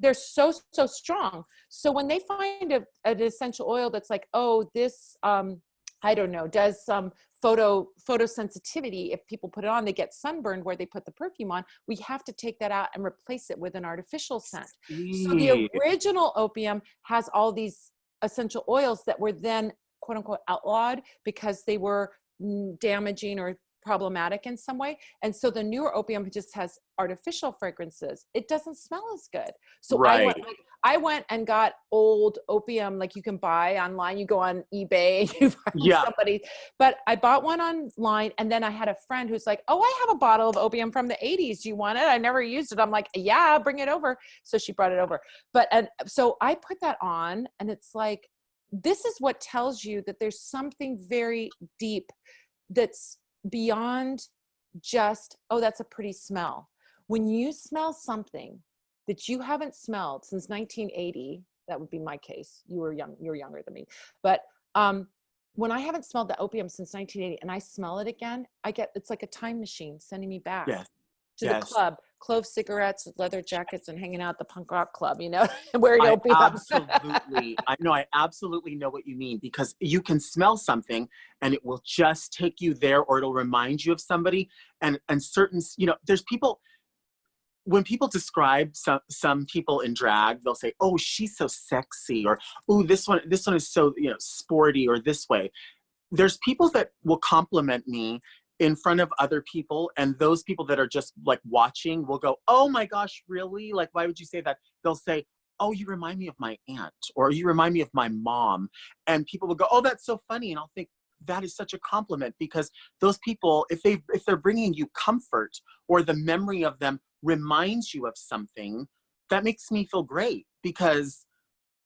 Speaker 1: they're so strong. So when they find an essential oil that's like, oh, this, I don't know, does some photosensitivity. If people put it on, they get sunburned where they put the perfume on. We have to take that out and replace it with an artificial scent. So the original opium has all these essential oils that were then quote unquote outlawed because they were damaging or problematic in some way. And so the newer opium just has artificial fragrances. It doesn't smell as good. So I went and got old opium, like you can buy online. You go on eBay and you find somebody. But I bought one online, and then I had a friend who's like, oh, I have a bottle of opium from the 80s. Do you want it? I never used it. I'm like, yeah, bring it over. So she brought it over. So I put that on, and it's like, this is what tells you that there's something very deep that's beyond just, oh, that's a pretty smell. When you smell something that you haven't smelled since 1980, that would be my case. You're younger than me. But when I haven't smelled the opium since 1980 and I smell it again, it's like a time machine sending me back to the club, clove cigarettes, leather jackets, and hanging out at the punk rock club, wearing opium.
Speaker 2: I absolutely know what you mean, because you can smell something and it will just take you there, or it'll remind you of somebody. And certain, there's people, when people describe some people in drag, they'll say, oh, she's so sexy, or, oh, this one is so, sporty, or this way. There's people that will compliment me in front of other people, and those people that are just like watching will go, oh my gosh, really? Like, why would you say that? They'll say, oh, you remind me of my aunt, or you remind me of my mom. And people will go, oh, that's so funny. And I'll think, that is such a compliment, because those people, if they're bringing you comfort, or the memory of them reminds you of something, that makes me feel great, because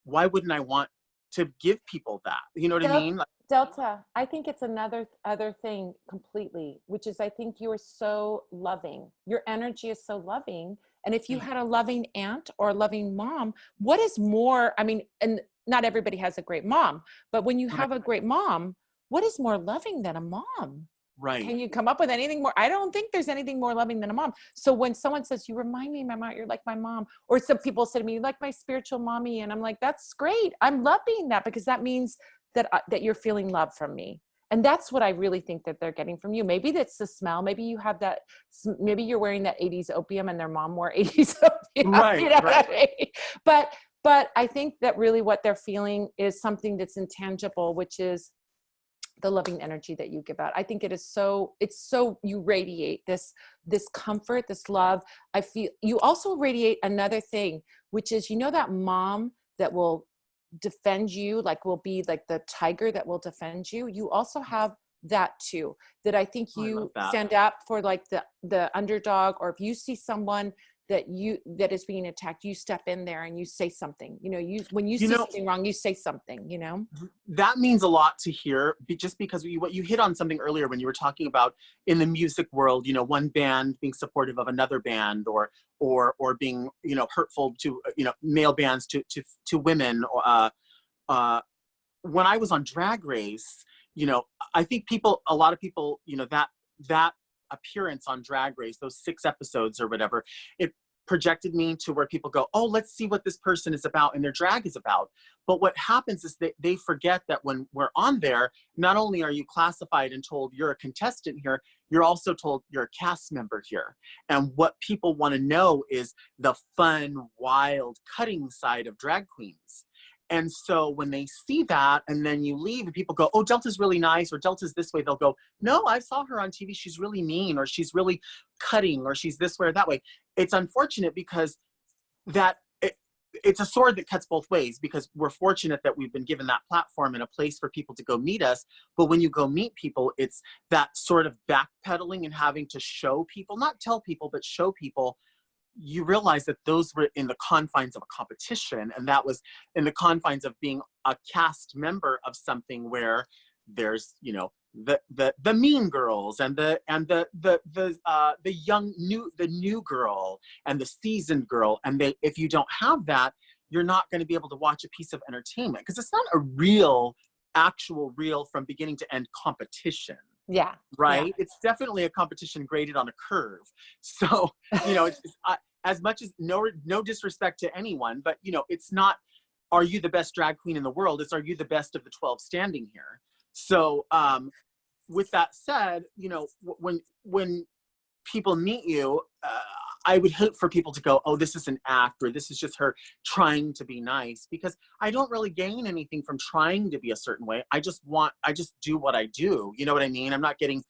Speaker 2: why wouldn't I want to give people that. You know what I mean? Like,
Speaker 1: Delta, I think it's another other thing completely, which is I think you are so loving. Your energy is so loving. And if you had a loving aunt or a loving mom, what is more, I mean, and not everybody has a great mom, but when you have a great mom, what is more loving than a mom?
Speaker 2: right.
Speaker 1: Can you come up with anything more? I don't think there's anything more loving than a mom. So when someone says, you remind me of my mom, you're like my mom, or some people say to me, you're like my spiritual mommy. And I'm like, that's great. I'm loving that because that means that, that you're feeling love from me. And that's what I really think that they're getting from you. Maybe that's the smell. Maybe you have that, maybe you're wearing that 80s opium and their mom wore 80s opium.
Speaker 2: Right,
Speaker 1: You know
Speaker 2: right.
Speaker 1: what I mean? But I think that really what they're feeling is something that's intangible, which is the loving energy that you give out. I think it's so you radiate this comfort, this love. I feel you also radiate another thing, which is, you know, that mom that will defend you, like will be like the tiger that will defend you. You also have that too, that I think you stand up for, like the underdog, or if you see someone that is being attacked, you step in there and you say something, you know, when you see something wrong, you say something, you know.
Speaker 2: That means a lot to hear, just because what you hit on something earlier when you were talking about in the music world, you know, one band being supportive of another band, or being, you know, hurtful to, you know, male bands to women. When I was on Drag Race, you know, I think a lot of people, you know, that appearance on Drag Race, those 6 episodes or whatever, it projected me to where people go, oh, let's see what this person is about and their drag is about. But what happens is they forget that when we're on there, not only are you classified and told you're a contestant here, you're also told you're a cast member here. And what people want to know is the fun, wild, cutting side of drag queens. And so when they see that and then you leave and people go, oh, Delta's really nice, or Delta's this way, they'll go, no, I saw her on TV. She's really mean, or she's really cutting, or she's this way or that way. It's unfortunate because it's a sword that cuts both ways, because we're fortunate that we've been given that platform and a place for people to go meet us. But when you go meet people, it's that sort of backpedaling and having to show people, not tell people, but show people. You realize that those were in the confines of a competition, and that was in the confines of being a cast member of something where there's, you know, the mean girls and the new girl and the seasoned girl, and if you don't have that, you're not going to be able to watch a piece of entertainment, because it's not a actual real from beginning to end competition.
Speaker 1: Yeah.
Speaker 2: Right.
Speaker 1: Yeah.
Speaker 2: It's definitely a competition graded on a curve. So, you know, as much as no disrespect to anyone, but, you know, it's not, are you the best drag queen in the world? It's, are you the best of the 12 standing here? So, with that said, you know, when people meet you, I would hate for people to go, oh, this is an act, or this is just her trying to be nice, because I don't really gain anything from trying to be a certain way. I just do what I do. You know what I mean? I'm not getting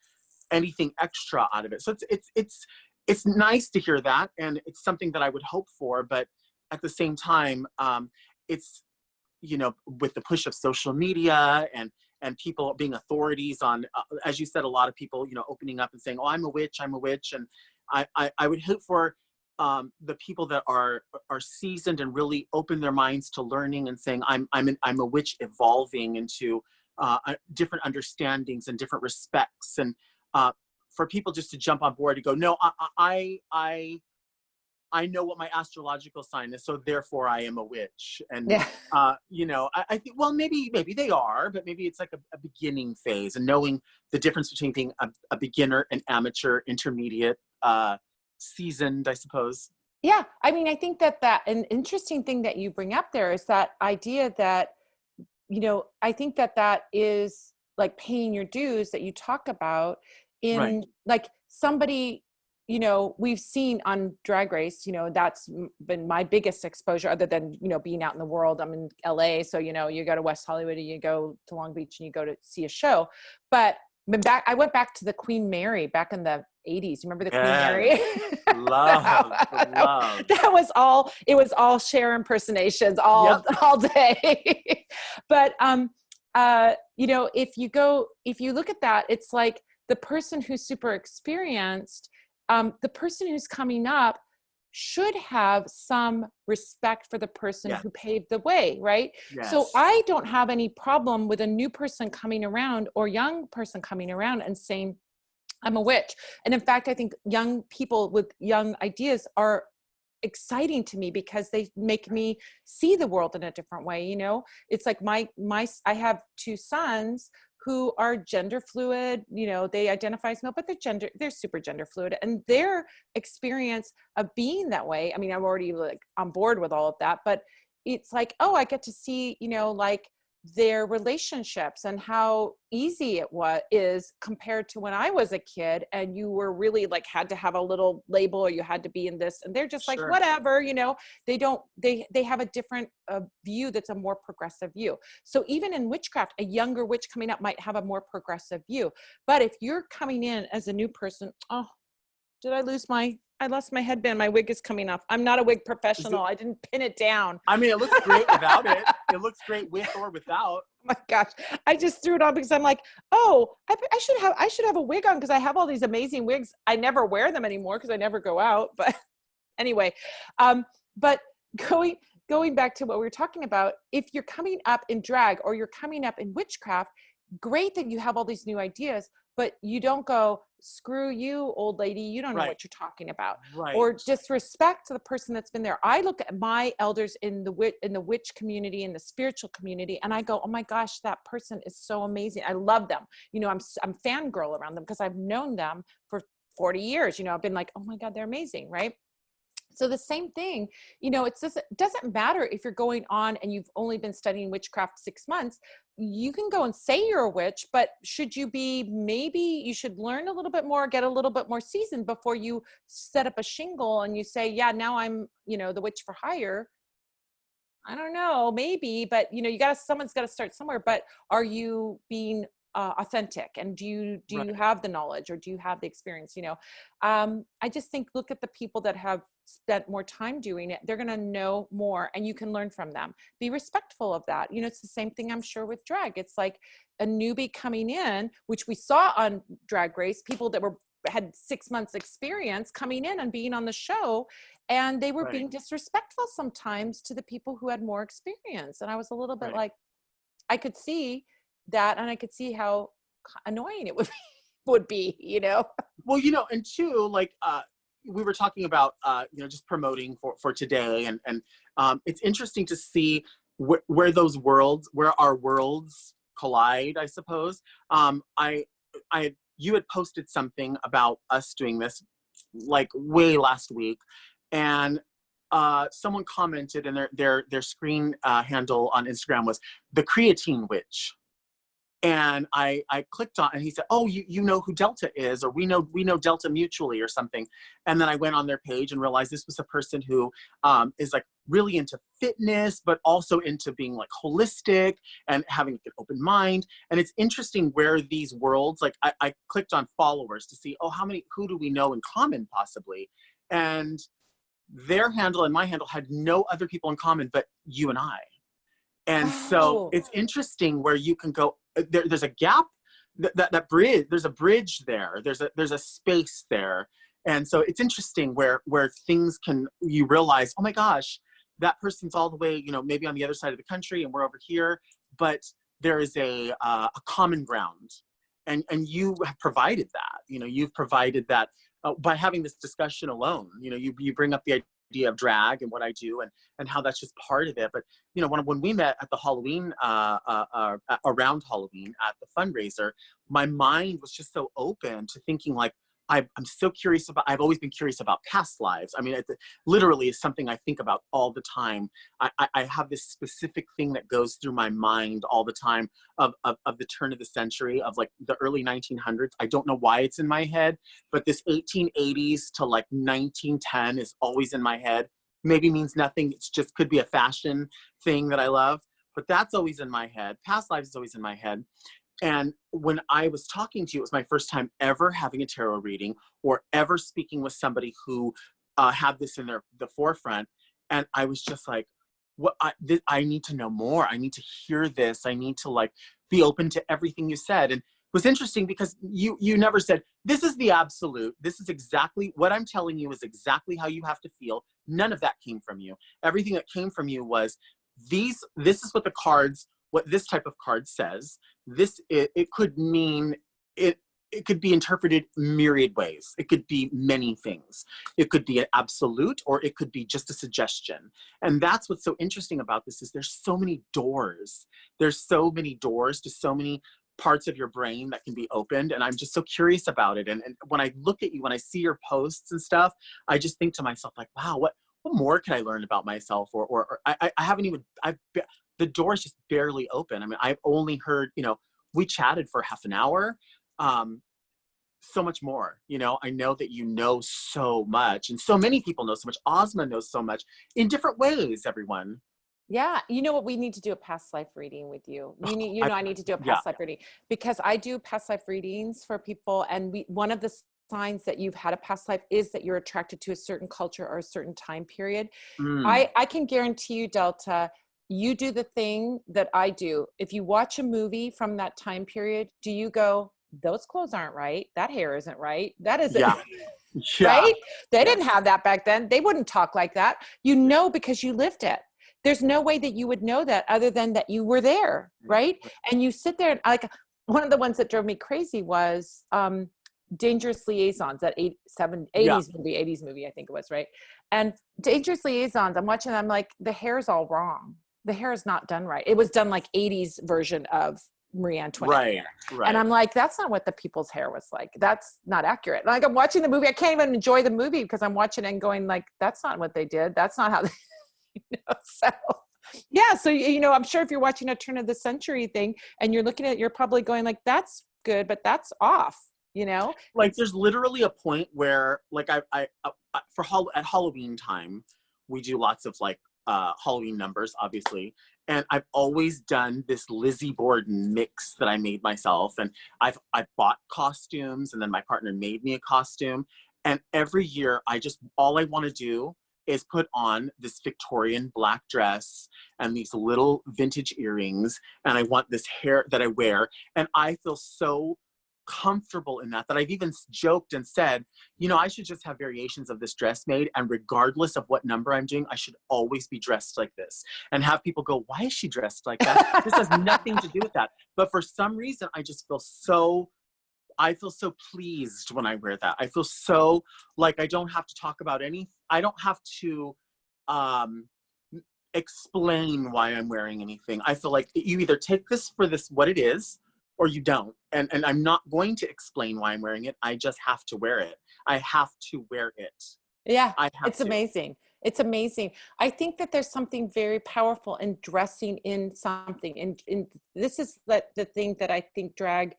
Speaker 2: anything extra out of it. So it's nice to hear that. And it's something that I would hope for, but at the same time, it's, you know, with the push of social media and people being authorities on, as you said, a lot of people, you know, opening up and saying, oh, I'm a witch. And I would hope for the people that are seasoned and really open their minds to learning and saying, I'm a witch evolving into different understandings and different respects, and for people just to jump on board and go, no, I know what my astrological sign is, so therefore I am a witch. And,
Speaker 1: Yeah.
Speaker 2: you know, I think, well, maybe they are, but maybe it's like a beginning phase, and knowing the difference between being a beginner, an amateur, intermediate, seasoned, I suppose.
Speaker 1: Yeah. I mean, I think that an interesting thing that you bring up there is that idea that, you know, I think that is like paying your dues that you talk about in
Speaker 2: Right.
Speaker 1: like somebody, you know, we've seen on Drag Race, you know, that's been my biggest exposure other than, you know, being out in the world. I'm in LA. So, you know, you go to West Hollywood and you go to Long Beach and you go to see a show. But I went back to the Queen Mary back in the 80s. You remember the Queen Mary?
Speaker 2: Love.
Speaker 1: That was all, it was all Cher impersonations all day. But, you know, if you look at that, it's like the person who's super experienced, the person who's coming up should have some respect for the person
Speaker 2: Yes.
Speaker 1: who paved the way, right? So
Speaker 2: Yes.
Speaker 1: I don't have any problem with a new person coming around or young person coming around and saying, I'm a witch. And in fact, I think young people with young ideas are exciting to me because they make me see the world in a different way. You know, it's like I have two sons who are gender fluid. You know, they identify as male, but they're super gender fluid, and their experience of being that way, I mean, I'm already like on board with all of that, but it's like, oh, I get to see, you know, like their relationships and how easy is compared to when I was a kid, and you were really like had to have a little label, or you had to be in this, and they're just like,
Speaker 2: Sure.
Speaker 1: whatever, you know. They have a different view that's a more progressive view. So even in witchcraft, a younger witch coming up might have a more progressive view. But if you're coming in as a new person, oh, I lost my headband. My wig is coming off. I'm not a wig professional. I didn't pin it down.
Speaker 2: I mean, it looks great without it. It looks great with or without.
Speaker 1: Oh my gosh. I just threw it on because I'm like, oh, I should have a wig on because I have all these amazing wigs. I never wear them anymore because I never go out. But anyway, but going back to what we were talking about, if you're coming up in drag or you're coming up in witchcraft, great that you have all these new ideas, but you don't go, screw you, old lady, you don't know
Speaker 2: Right.
Speaker 1: what you're talking about.
Speaker 2: Right.
Speaker 1: Or disrespect the person that's been there. I look at my elders in the witch community, in the spiritual community, and I go, oh my gosh, that person is so amazing. I love them. You know, I'm fangirl around them because I've known them for 40 years. You know, I've been like, oh my God, they're amazing, right? So the same thing, you know, it doesn't matter if you're going on and you've only been studying witchcraft 6 months. You can go and say you're a witch, but maybe you should learn a little bit more, get a little bit more seasoned before you set up a shingle and you say, yeah, now I'm, you know, the witch for hire. I don't know, maybe, but you know, someone's got to start somewhere. But are you being authentic, and do you
Speaker 2: Right.
Speaker 1: have the knowledge, or do you have the experience? You know, I just think, look at the people that have spent more time doing it. They're going to know more, and you can learn from them. Be respectful of that. You know, it's the same thing, I'm sure, with drag. It's like a newbie coming in, which we saw on Drag Race, people that had 6 months experience coming in and being on the show, and they were
Speaker 2: Right.
Speaker 1: being disrespectful sometimes to the people who had more experience. And I was a little bit
Speaker 2: Right.
Speaker 1: like, I could see that, and I could see how annoying it would be, you know?
Speaker 2: Well, you know, and two, like, we were talking about, you know, just promoting for today, and it's interesting to see where our worlds collide, I suppose. You had posted something about us doing this like way last week, and someone commented, and their screen handle on Instagram was the Creatine Witch. And I clicked on, and he said, oh, you know who Delta is, or we know Delta mutually or something. And then I went on their page and realized this was a person who is like really into fitness, but also into being like holistic and having an open mind. And it's interesting where these worlds, like I clicked on followers to see, oh, who do we know in common possibly? And their handle and my handle had no other people in common but you and I. And so it's interesting where you can go, there's a gap, that bridge, there's a bridge there, there's a space there. And so it's interesting where things you realize, oh my gosh, that person's all the way, you know, maybe on the other side of the country and we're over here, but there is a common ground. And you have provided that, you know, you've provided that by having this discussion alone. You know, you bring up the idea of drag and what I do and how that's just part of it. But you know, when we met at the Halloween, around Halloween at the fundraiser, my mind was just so open to thinking like, I'm so curious about, I've always been curious about past lives. I mean, it literally is something I think about all the time. I have this specific thing that goes through my mind all the time of the turn of the century, of like the early 1900s. I don't know why it's in my head, but this 1880s to like 1910 is always in my head. Maybe means nothing. It's just could be a fashion thing that I love, but that's always in my head. Past lives is always in my head. And when I was talking to you, it was my first time ever having a tarot reading or ever speaking with somebody who had this in the forefront. And I was just like, I need to know more. I need to hear this. I need to like be open to everything you said. And was interesting because you never said, this is the absolute, this is exactly what I'm telling you is exactly how you have to feel. None of that came from you. Everything that came from you was this is what the cards, what this type of card says. It could mean, it could be interpreted myriad ways. It could be many things. It could be an absolute, or it could be just a suggestion. And that's what's so interesting about this, is there's so many doors. There's so many doors to so many parts of your brain that can be opened. And I'm just so curious about it. And when I look at you, when I see your posts and stuff, I just think to myself, like, wow, what more can I learn about myself? Or I haven't even, the door's just barely open. I mean, I've only heard, we chatted for half an hour. So much more, I know that you know so much, and so many people know so much. Ozma knows so much in different ways, everyone.
Speaker 1: Yeah. You know what? We need to do a past life reading with you. I need to do a
Speaker 2: Yeah.
Speaker 1: past life reading, because I do past life readings for people. And one of the signs that you've had a past life is that you're attracted to a certain culture or a certain time period.
Speaker 2: Mm.
Speaker 1: I can guarantee you, Delta, you do the thing that I do. If you watch a movie from that time period, do you go, those clothes aren't right? That hair isn't right. That isn't
Speaker 2: Yeah. Yeah.
Speaker 1: right? They
Speaker 2: Yes.
Speaker 1: didn't have that back then. They wouldn't talk like that. Because you lived it. There's no way that you would know that other than that you were there, right? And you sit there, and like, one of the ones that drove me crazy was Dangerous Liaisons, that 80s movie, I think it was, right? And Dangerous Liaisons, I'm watching, I'm like, the hair's all wrong. The hair is not done right. It was done like 80s version of Marie Antoinette.
Speaker 2: Right.
Speaker 1: And I'm like, that's not what the people's hair was like. That's not accurate. Like, I'm watching the movie, I can't even enjoy the movie because I'm watching it and going like, that's not what they did. That's not how they, so yeah. So, I'm sure if you're watching a turn of the century thing and you're looking at it, you're probably going like, that's good, but that's off,
Speaker 2: Like, there's literally a point where, like, at Halloween time, we do lots of like Halloween numbers, obviously. And I've always done this Lizzie Borden mix that I made myself. And I bought costumes, and then my partner made me a costume. And every year all I want to do is put on this Victorian black dress and these little vintage earrings. And I want this hair that I wear. And I feel so comfortable in that I've even joked and said, I should just have variations of this dress made, and regardless of what number I'm doing, I should always be dressed like this, and have people go, why is she dressed like that? This has nothing to do with that. But for some reason, I feel so pleased when I wear that. I feel so like I don't have to talk about I don't have to explain why I'm wearing anything. I feel like you either take this for what it is, or you don't. And I'm not going to explain why I'm wearing it. I just have to wear it. I have to wear it.
Speaker 1: Yeah, it's amazing. It's amazing. I think that there's something very powerful in dressing in something. And this is the thing that I think drag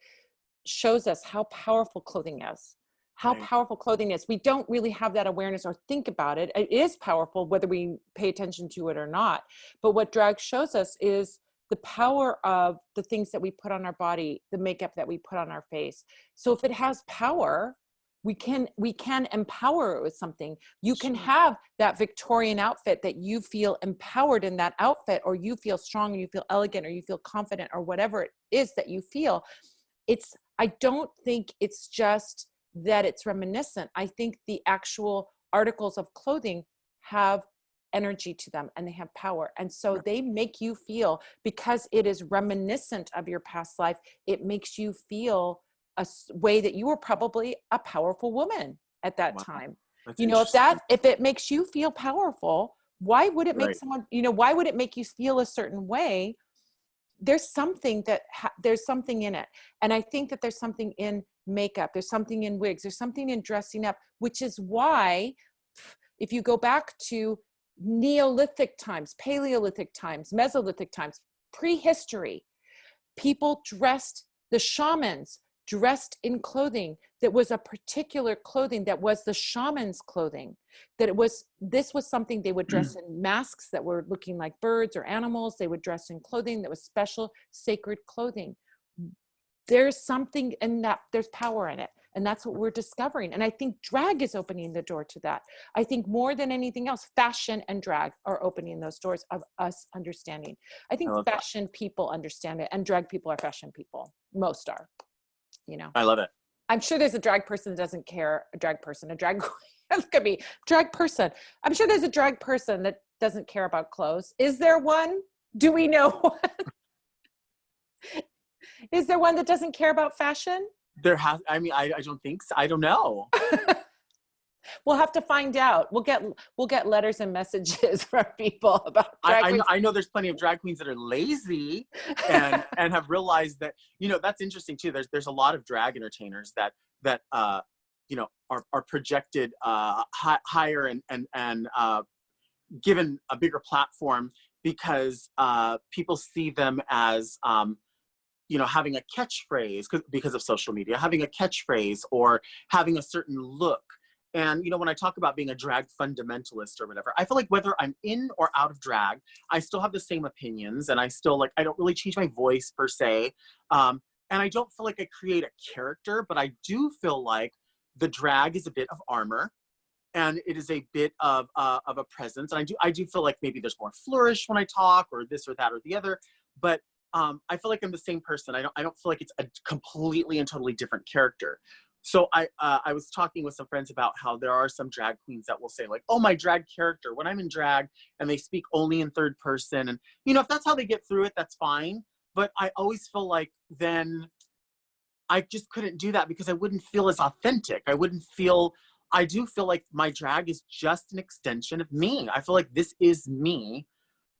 Speaker 1: shows us, how powerful clothing is. How powerful clothing is. We don't really have that awareness or think about it. It is powerful whether we pay attention to it or not. But what drag shows us is the power of the things that we put on our body, the makeup that we put on our face. So if it has power, we can empower it with something. You can have that Victorian outfit that you feel empowered in that outfit, or you feel strong, or you feel elegant, or you feel confident, or whatever it is that you feel. I don't think it's just that it's reminiscent. I think the actual articles of clothing have energy to them, and they have power. And so they make you feel, because it is reminiscent of your past life, it makes you feel a way that you were probably a powerful woman at that time. If it makes you feel powerful, why would it make someone, why would it make you feel a certain way? There's something there's something in it. And I think that there's something in makeup, there's something in wigs, there's something in dressing up, which is why if you go back to Neolithic times, Paleolithic times, Mesolithic times, prehistory, the shamans dressed in clothing that was a particular clothing that was the shaman's clothing, this was something they would dress in, masks that were looking like birds or animals. They would dress in clothing that was special, sacred clothing. There's something in that, there's power in it. And that's what we're discovering. And I think drag is opening the door to that. I think more than anything else, fashion and drag are opening those doors of us understanding. I think fashion people understand it, and drag people are fashion people. Most are. you know.
Speaker 2: I love it.
Speaker 1: I'm sure there's a drag person that doesn't care, a drag person, a drag queen. It could be drag person. I'm sure there's a drag person that doesn't care about clothes. Is there one? Do we know one? Is there one that doesn't care about fashion?
Speaker 2: There has, I mean, I don't think so. I don't know.
Speaker 1: We'll have to find out. We'll get letters and messages from people about drag queens.
Speaker 2: I know there's plenty of drag queens that are lazy and have realized that, you know, that's interesting too. There's a lot of drag entertainers that you know, are projected higher and given a bigger platform because people see them as you know, having a catchphrase because of social media, having a catchphrase or having a certain look. And, you know, when I talk about being a drag fundamentalist or whatever, I feel like whether I'm in or out of drag, I still have the same opinions and I still I don't really change my voice per se. And I don't feel like I create a character, but I do feel like the drag is a bit of armor and it is a bit of a presence. And I do feel like maybe there's more flourish when I talk or this or that or the other, but I feel like I'm the same person. I don't feel like it's a completely and totally different character. So I was talking with some friends about how there are some drag queens that will say like, oh, my drag character, when I'm in drag, and they speak only in third person. And, you know, if that's how they get through it, that's fine. But I always feel like then I just couldn't do that because I wouldn't feel as authentic. I do feel like my drag is just an extension of me. I feel like this is me.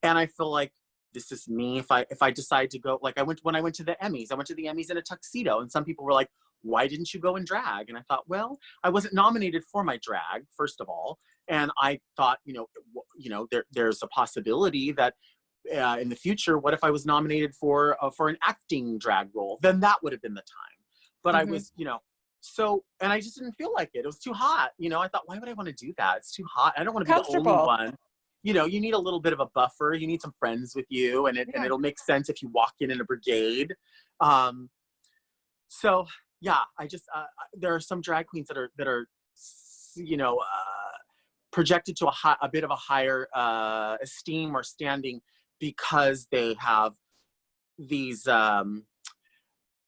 Speaker 2: And I feel like this is me. If I decide to go, like when I went to the Emmys in a tuxedo and some people were like, why didn't you go in drag? And I thought, well, I wasn't nominated for my drag, first of all. And I thought, you know, there's a possibility that in the future, what if I was nominated for an acting drag role? Then that would have been the time. But I was, you know, so, and I just didn't feel like it. It was too hot. You know, I thought, why would I want to do that? It's too hot. I don't want to be the only one. You know, you need a little bit of a buffer. You need some friends with you, and it'll make sense if you walk in a brigade. So yeah, I just there are some drag queens that are you know projected to a bit of a higher esteem or standing because they have these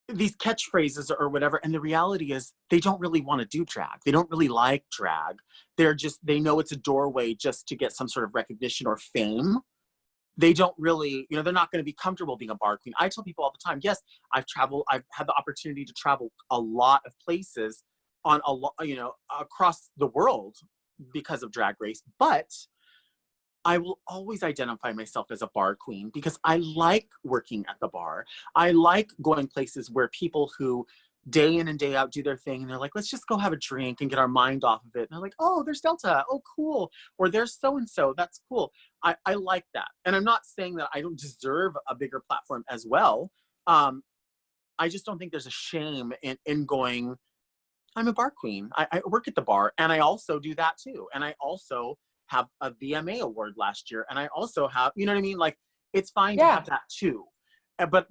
Speaker 2: catchphrases or whatever. And the reality is they don't really want to do drag. They don't really like drag. They know it's a doorway just to get some sort of recognition or fame. They don't really, you know, they're not going to be comfortable being a bar queen. I tell people all the time, yes, I've had the opportunity to travel a lot of places on a lot, you know, across the world because of Drag Race, but I will always identify myself as a bar queen because I like working at the bar. I like going places where people who day in and day out do their thing and they're like, let's just go have a drink and get our mind off of it. And they're like, oh, there's Delta. Oh, cool. Or there's so-and-so. That's cool. I like that. And I'm not saying that I don't deserve a bigger platform as well. I just don't think there's a shame in going, I'm a bar queen. I work at the bar and I also do that too. And I also have a VMA award last year. And I also have, you know what I mean? Like, it's fine to have that too. But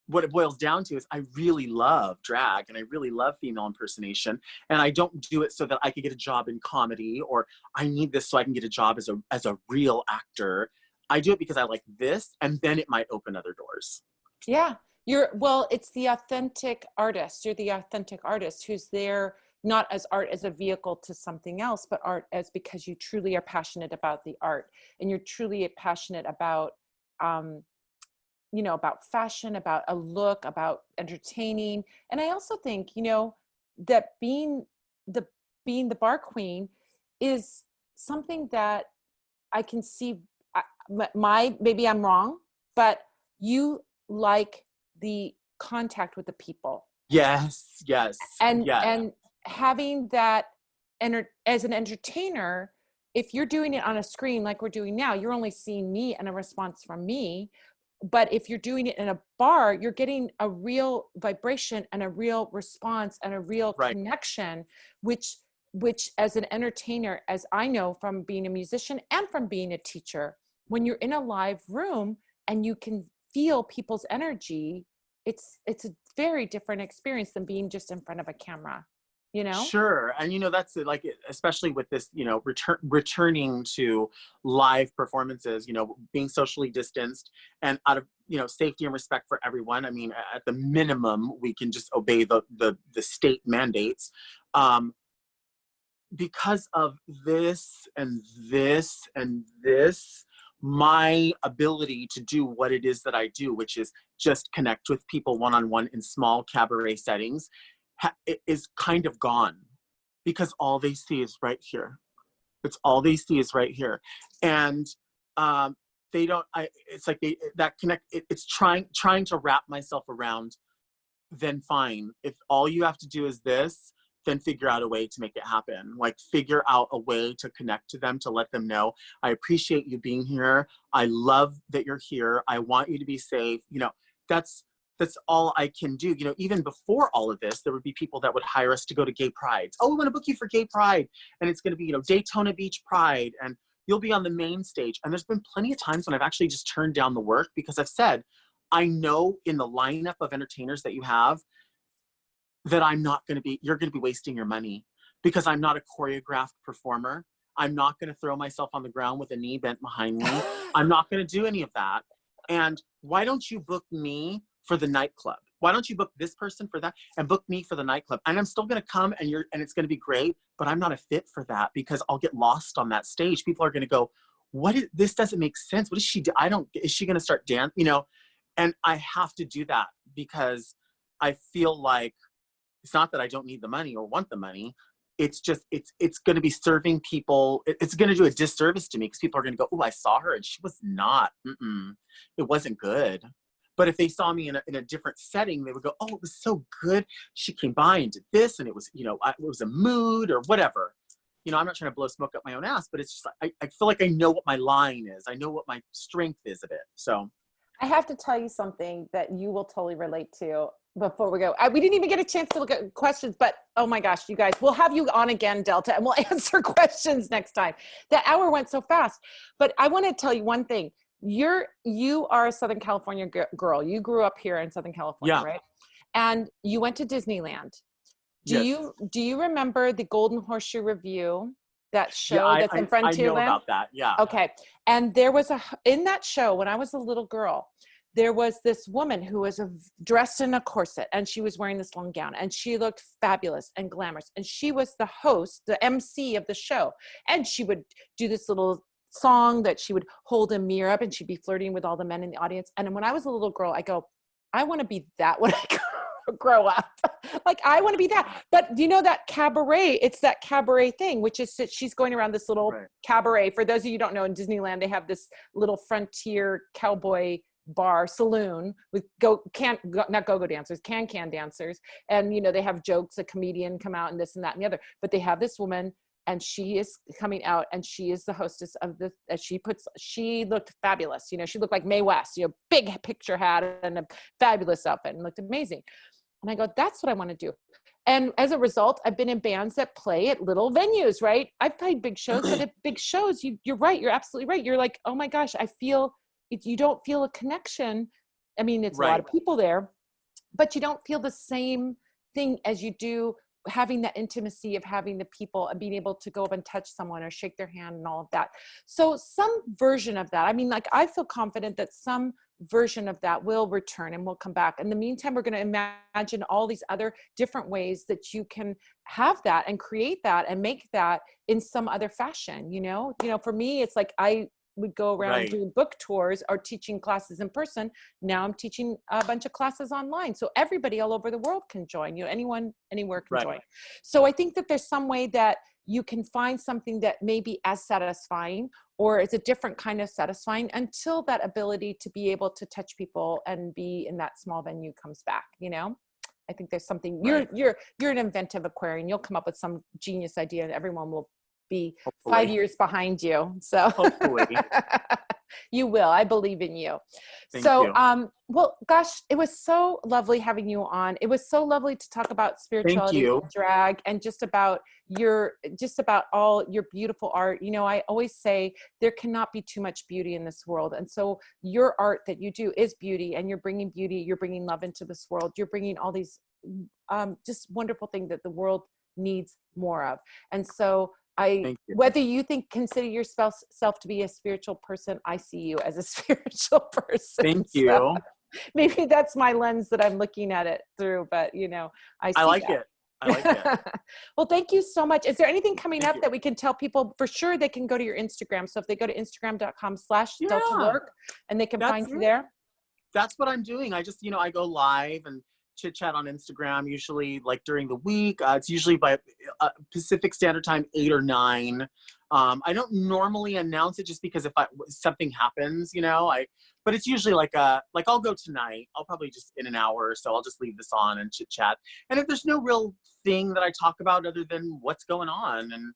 Speaker 2: what it boils down to is I really love drag and I really love female impersonation. And I don't do it so that I could get a job in comedy or I need this so I can get a job as a real actor. I do it because I like this and then it might open other doors.
Speaker 1: Yeah. It's the authentic artist. You're the authentic artist who's there not as art as a vehicle to something else, but art as because you truly are passionate about the art and you're truly passionate about, you know, about fashion, about a look, about entertaining. And I also think, you know, that being the bar queen is something that I can see maybe I'm wrong, but you like the contact with the people.
Speaker 2: Yes.
Speaker 1: And having that, as an entertainer, if you're doing it on a screen like we're doing now, you're only seeing me and a response from me. But if you're doing it in a bar, you're getting a real vibration and a real response and a real connection, which as an entertainer, as I know from being a musician and from being a teacher, when you're in a live room and you can feel people's energy, it's a very different experience than being just in front of a camera, you know?
Speaker 2: Sure. And, you know, that's like, especially with this, you know, returning to live performances, you know, being socially distanced and out of safety and respect for everyone. I mean, at the minimum, we can just obey the state mandates. Because of this and this and this, my ability to do what it is that I do, which is just connect with people one-on-one in small cabaret settings, is kind of gone, because all they see is right here. It's all they see is right here. And they don't, it's like it's trying to wrap myself around, then fine. If all you have to do is this, then figure out a way to make it happen. Like, figure out a way to connect to them, to let them know, I appreciate you being here. I love that you're here. I want you to be safe. That's all I can do. Even before all of this, there would be people that would hire us to go to gay prides. Oh, we want to book you for gay pride. And it's going to be, Daytona Beach Pride. And you'll be on the main stage. And there's been plenty of times when I've actually just turned down the work, because I've said, I know in the lineup of entertainers that you have, that you're going to be wasting your money, because I'm not a choreographed performer. I'm not going to throw myself on the ground with a knee bent behind me. I'm not going to do any of that. And why don't you book me for the nightclub? Why don't you book this person for that and book me for the nightclub? And I'm still going to come and it's going to be great, but I'm not a fit for that, because I'll get lost on that stage. People are going to go, this doesn't make sense. What does she do? Is she going to start dancing? And I have to do that, because I feel like, it's not that I don't need the money or want the money. It's just, it's going to be serving people. It's going to do a disservice to me, because people are going to go, oh, I saw her and she was not, it wasn't good. But if they saw me in a different setting, they would go, oh, it was so good. She came by and did this, and it was, it was a mood or whatever. I'm not trying to blow smoke up my own ass, but it's just, I feel like I know what my line is. I know what my strength is of it. So
Speaker 1: I have to tell you something that you will totally relate to before we go. We didn't even get a chance to look at questions, but oh my gosh, you guys, we'll have you on again, Delta, and we'll answer questions next time. The hour went so fast. But I want to tell you one thing. You are a Southern California girl. You grew up here in Southern California,
Speaker 2: yeah.
Speaker 1: right? And you went to Disneyland. Do
Speaker 2: Yes.
Speaker 1: you remember the Golden Horseshoe Review? That show that's in
Speaker 2: I know
Speaker 1: Frontierland?
Speaker 2: about that. Yeah.
Speaker 1: Okay. And there was in that show, when I was a little girl, there was this woman who was dressed in a corset, and she was wearing this long gown, and she looked fabulous and glamorous. And she was the host, the MC of the show. And she would do this little song that she would hold a mirror up, and she'd be flirting with all the men in the audience. And when I was a little girl, I go, I want to be that when I grow up. Like, I want to be that. But that cabaret, it's that cabaret thing, which is that she's going around this little cabaret. For those of you who don't know, in Disneyland, they have this little frontier cowboy bar saloon with not go-go dancers, can dancers. And, they have jokes, a comedian come out and this and that and the other. But they have this woman, and she is coming out, and she is the hostess of the, she looked fabulous. She looked like Mae West, big picture hat and a fabulous outfit, and looked amazing. And I go, that's what I want to do. And as a result, I've been in bands that play at little venues, right? I've played big shows, but at big shows, you're right. You're absolutely right. You're like, oh my gosh, you don't feel a connection. I mean, it's a lot of people there, but you don't feel the same thing as you do having that intimacy of having the people and being able to go up and touch someone or shake their hand and all of that. So some version of that, I mean, like, I feel confident that some version of that will return and will come back. In the meantime, we're going to imagine all these other different ways that you can have that and create that and make that in some other fashion. For me, it's like, I would go around doing book tours or teaching classes in person. Now I'm teaching a bunch of classes online. So everybody all over the world can join. Anyone, anywhere can join. So I think that there's some way that you can find something that may be as satisfying, or it's a different kind of satisfying, until that ability to be able to touch people and be in that small venue comes back. I think there's something, you're an inventive Aquarian. You'll come up with some genius idea, and everyone will be hopefully 5 years behind you. So
Speaker 2: hopefully
Speaker 1: you will. I believe in you.
Speaker 2: Thank you.
Speaker 1: Well, gosh, it was so lovely having you on. It was so lovely to talk about spirituality and drag, and just about all your beautiful art. I always say there cannot be too much beauty in this world. And so your art that you do is beauty, and you're bringing beauty, you're bringing love into this world. You're bringing all these just wonderful things that the world needs more of. And so
Speaker 2: Thank you.
Speaker 1: Whether you consider yourself to be a spiritual person, I see you as a spiritual person.
Speaker 2: Thank
Speaker 1: So
Speaker 2: you.
Speaker 1: maybe that's my lens that I'm looking at it through, but you know, I see
Speaker 2: I like
Speaker 1: that.
Speaker 2: it. I like it.
Speaker 1: Well, thank you so much. Is there anything coming
Speaker 2: Thank
Speaker 1: up
Speaker 2: you.
Speaker 1: that we can tell people? For sure, they can go to your Instagram. So if they go to instagram.com/Delta Work and they can find you there.
Speaker 2: That's what I'm doing. I just, I go live and chit chat on Instagram, usually like during the week. It's usually by Pacific Standard Time, 8 or 9. I don't normally announce it just because if something happens, but it's usually like I'll go tonight. I'll probably just in an hour or so, I'll just leave this on and chit chat. And if there's no real thing that I talk about other than what's going on, and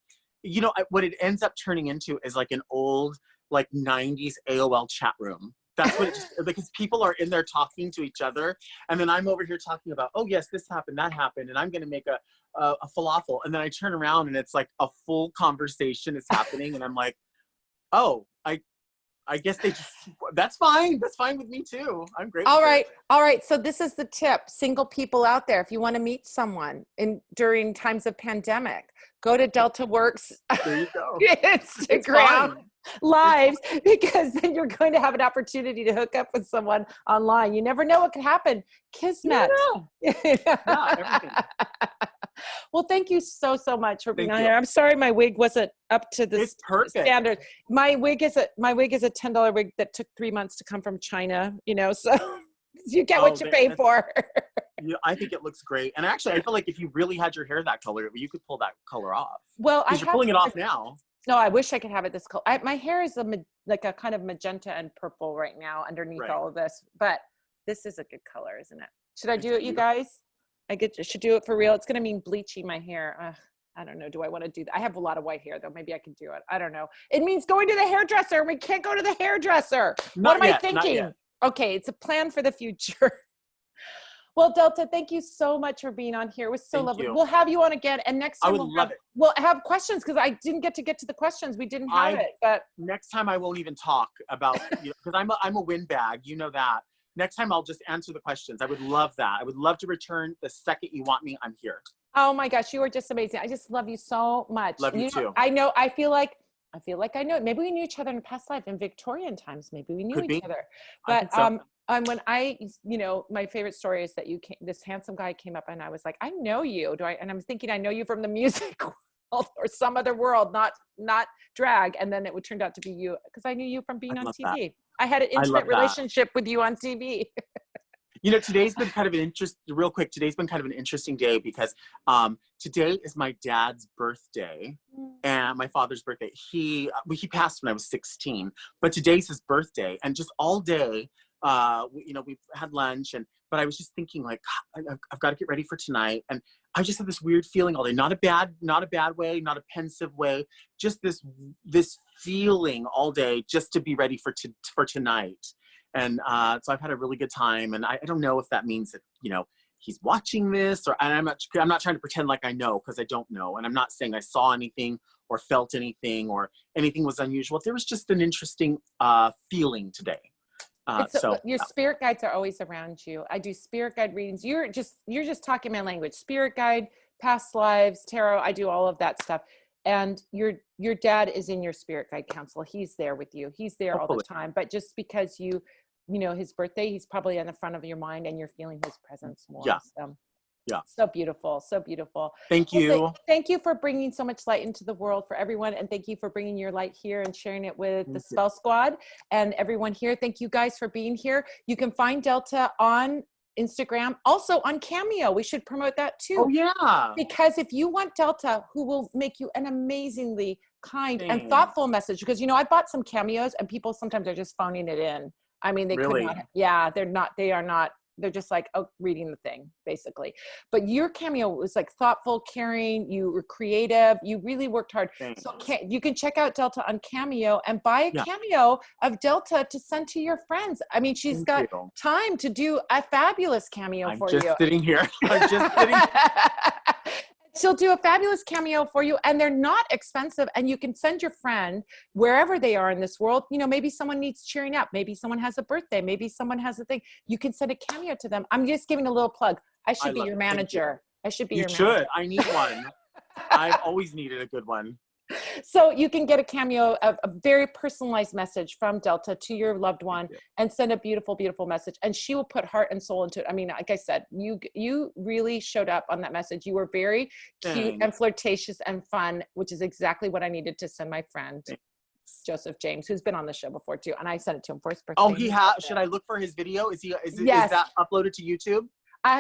Speaker 2: what it ends up turning into is like an old, like 90s AOL chat room. That's what it just, because people are in there talking to each other. And then I'm over here talking about, oh yes, this happened, that happened. And I'm going to make a falafel. And then I turn around and it's like a full conversation is happening. And I'm like, oh, I guess that's fine. That's fine with me too. I'm great.
Speaker 1: All right. All right. So this is the tip. Single people out there, if you want to meet someone during times of pandemic, go to Delta Works
Speaker 2: There you go.
Speaker 1: Instagram lives, because then you're going to have an opportunity to hook up with someone online. You never know what could happen. Kismet.
Speaker 2: Everything.
Speaker 1: Well, thank you so much for being on here. I'm sorry my wig wasn't up to the standard. My wig is a $10 wig that took 3 months to come from China, so you get what you pay for.
Speaker 2: I think it looks great. And actually, I feel like if you really had your hair that color, you could pull that color off.
Speaker 1: Well,
Speaker 2: you're pulling it off now.
Speaker 1: No, I wish I could have it this color. My hair is like a kind of magenta and purple right now underneath all of this, but this is a good color, isn't it? Should I do it, you guys? Should do it for real. It's going to mean bleaching my hair. I don't know. Do I want to do that? I have a lot of white hair though. Maybe I can do it. I don't know. It means going to the hairdresser. We can't go to the hairdresser. What am I thinking? Okay. It's a plan for the future. Well, Delta, thank you so much for being on here. It was so lovely. We'll have you on again. And next time we'll have questions, because I didn't get to the questions. We didn't have it. But
Speaker 2: next time I won't even talk about, because I'm a windbag. You know that. Next time I'll just answer the questions. I would love that. I would love to return the second you want me. I'm here.
Speaker 1: Oh my gosh, you are just amazing. I just love you so much.
Speaker 2: Love you too.
Speaker 1: I feel like I know. Maybe we knew each other in a past life in Victorian times. Maybe we knew each other. But when my favorite story is that this handsome guy came up and I was like, I know you. And I'm thinking I know you from the music world or some other world, not drag. And then it turned out to be you, because I knew you from being on TV. That. I had an intimate relationship with you on TV.
Speaker 2: Today's been kind of today's been kind of an interesting day, because today is my dad's birthday and my father's birthday. He passed when I was 16, but today's his birthday, and just all day, we've had lunch, but I was just thinking, like, I've got to get ready for tonight. And I just had this weird feeling all day, not a bad way, not a pensive way, just this feeling all day, just to be ready for tonight. And so I've had a really good time, and I don't know if that means that, he's watching this, or I'm not trying to pretend like I know, because I don't know. And I'm not saying I saw anything or felt anything or anything was unusual. There was just an interesting feeling today. Your
Speaker 1: spirit guides are always around you. I do spirit guide readings. You're just talking my language. Spirit guide, past lives, tarot. I do all of that stuff. And your dad is in your spirit guide council. He's there with you. He's there all the time. But just because his birthday, he's probably on the front of your mind and you're feeling his presence more.
Speaker 2: Yeah.
Speaker 1: Yeah. So beautiful. So beautiful.
Speaker 2: Thank you.
Speaker 1: Thank you for bringing so much light into the world for everyone. And thank you for bringing your light here and sharing it with the Spell Squad and everyone here. Thank you guys for being here. You can find Delta on Instagram, also on Cameo. We should promote that too.
Speaker 2: Oh yeah.
Speaker 1: Because if you want Delta, who will make you an amazingly kind and thoughtful message, because I bought some Cameos and people sometimes are just phoning it in. I mean, they could not. Yeah, they are not. They're just like, reading the thing, basically. But your Cameo was like thoughtful, caring. You were creative. You really worked hard.
Speaker 2: Thanks.
Speaker 1: So you can check out Delta on Cameo and buy a Cameo of Delta to send to your friends. I mean, she's got time to do a fabulous Cameo for you.
Speaker 2: I'm just sitting here.
Speaker 1: She'll do a fabulous Cameo for you, and they're not expensive, and you can send your friend wherever they are in this world. Maybe someone needs cheering up. Maybe someone has a birthday. Maybe someone has a thing. You can send a Cameo to them. I'm just giving a little plug. I should be your manager. I should be your manager.
Speaker 2: You should. I need one. I've always needed a good one.
Speaker 1: So you can get a cameo, a very personalized message from Delta to your loved one and send a beautiful, beautiful message. And she will put heart and soul into it. I mean, like I said, you really showed up on that message. You were very cute and flirtatious and fun, which is exactly what I needed to send my friend. Joseph James, who's been on the show before too, and I sent it to him for his birthday.
Speaker 2: Oh, he has. Should I look for his video? Is that uploaded to YouTube?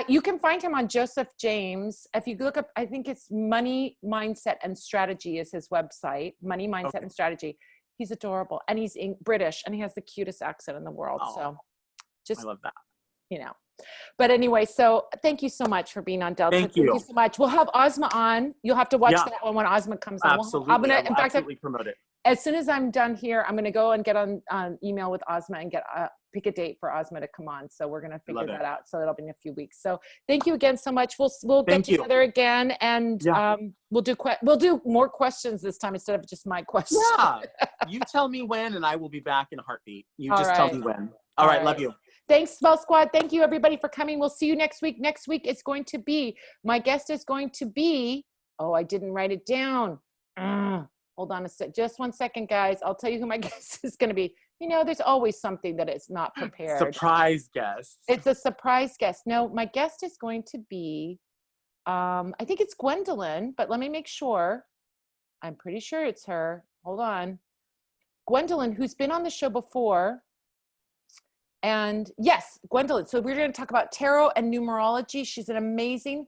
Speaker 1: You can find him on Joseph James. If you look up, I think it's Money, Mindset, and Strategy is his website. Money, Mindset, and Strategy. He's adorable, and he's British, and he has the cutest accent in the world.
Speaker 2: Oh,
Speaker 1: so, just
Speaker 2: I love that.
Speaker 1: You know. But anyway, so thank you so much for being on Delta.
Speaker 2: Thank you
Speaker 1: so much. We'll have Ozma on. You'll have to watch that one when Ozma comes on.
Speaker 2: Absolutely. I'm gonna, in fact, absolutely promote it.
Speaker 1: As soon as I'm done here, I'm going to go and get on email with Ozma and pick a date for Ozma to come on. So we're going to figure that out. So it'll be in a few weeks. So thank you again so much. We'll get together again, and we'll do more questions this time instead of just my questions.
Speaker 2: Yeah, you tell me when, and I will be back in a heartbeat. You just tell me when. All right, love you.
Speaker 1: Thanks, Spell Squad. Thank you, everybody, for coming. We'll see you next week. Next week it's going to be, my guest is going to be, oh, I didn't write it down. Hold on just 1 second, guys. I'll tell you who my guest is going to be. You know, there's always something that is not prepared.
Speaker 2: Surprise guest.
Speaker 1: It's a surprise guest. No, my guest is going to be, I think it's Gwendolyn, but let me make sure. I'm pretty sure it's her. Hold on. Gwendolyn, who's been on the show before. And yes, Gwendolyn. So we're going to talk about tarot and numerology. She's an amazing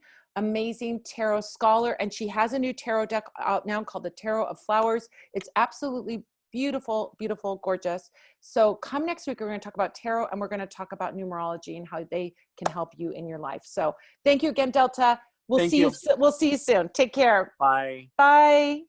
Speaker 1: tarot scholar, and she has a new tarot deck out now called the Tarot of Flowers. It's absolutely beautiful, beautiful, gorgeous. So come next week, we're going to talk about tarot, and we're going to talk about numerology and how they can help you in your life. So thank you again, Delta. We'll see you soon. Take care.
Speaker 2: Bye.
Speaker 1: Bye.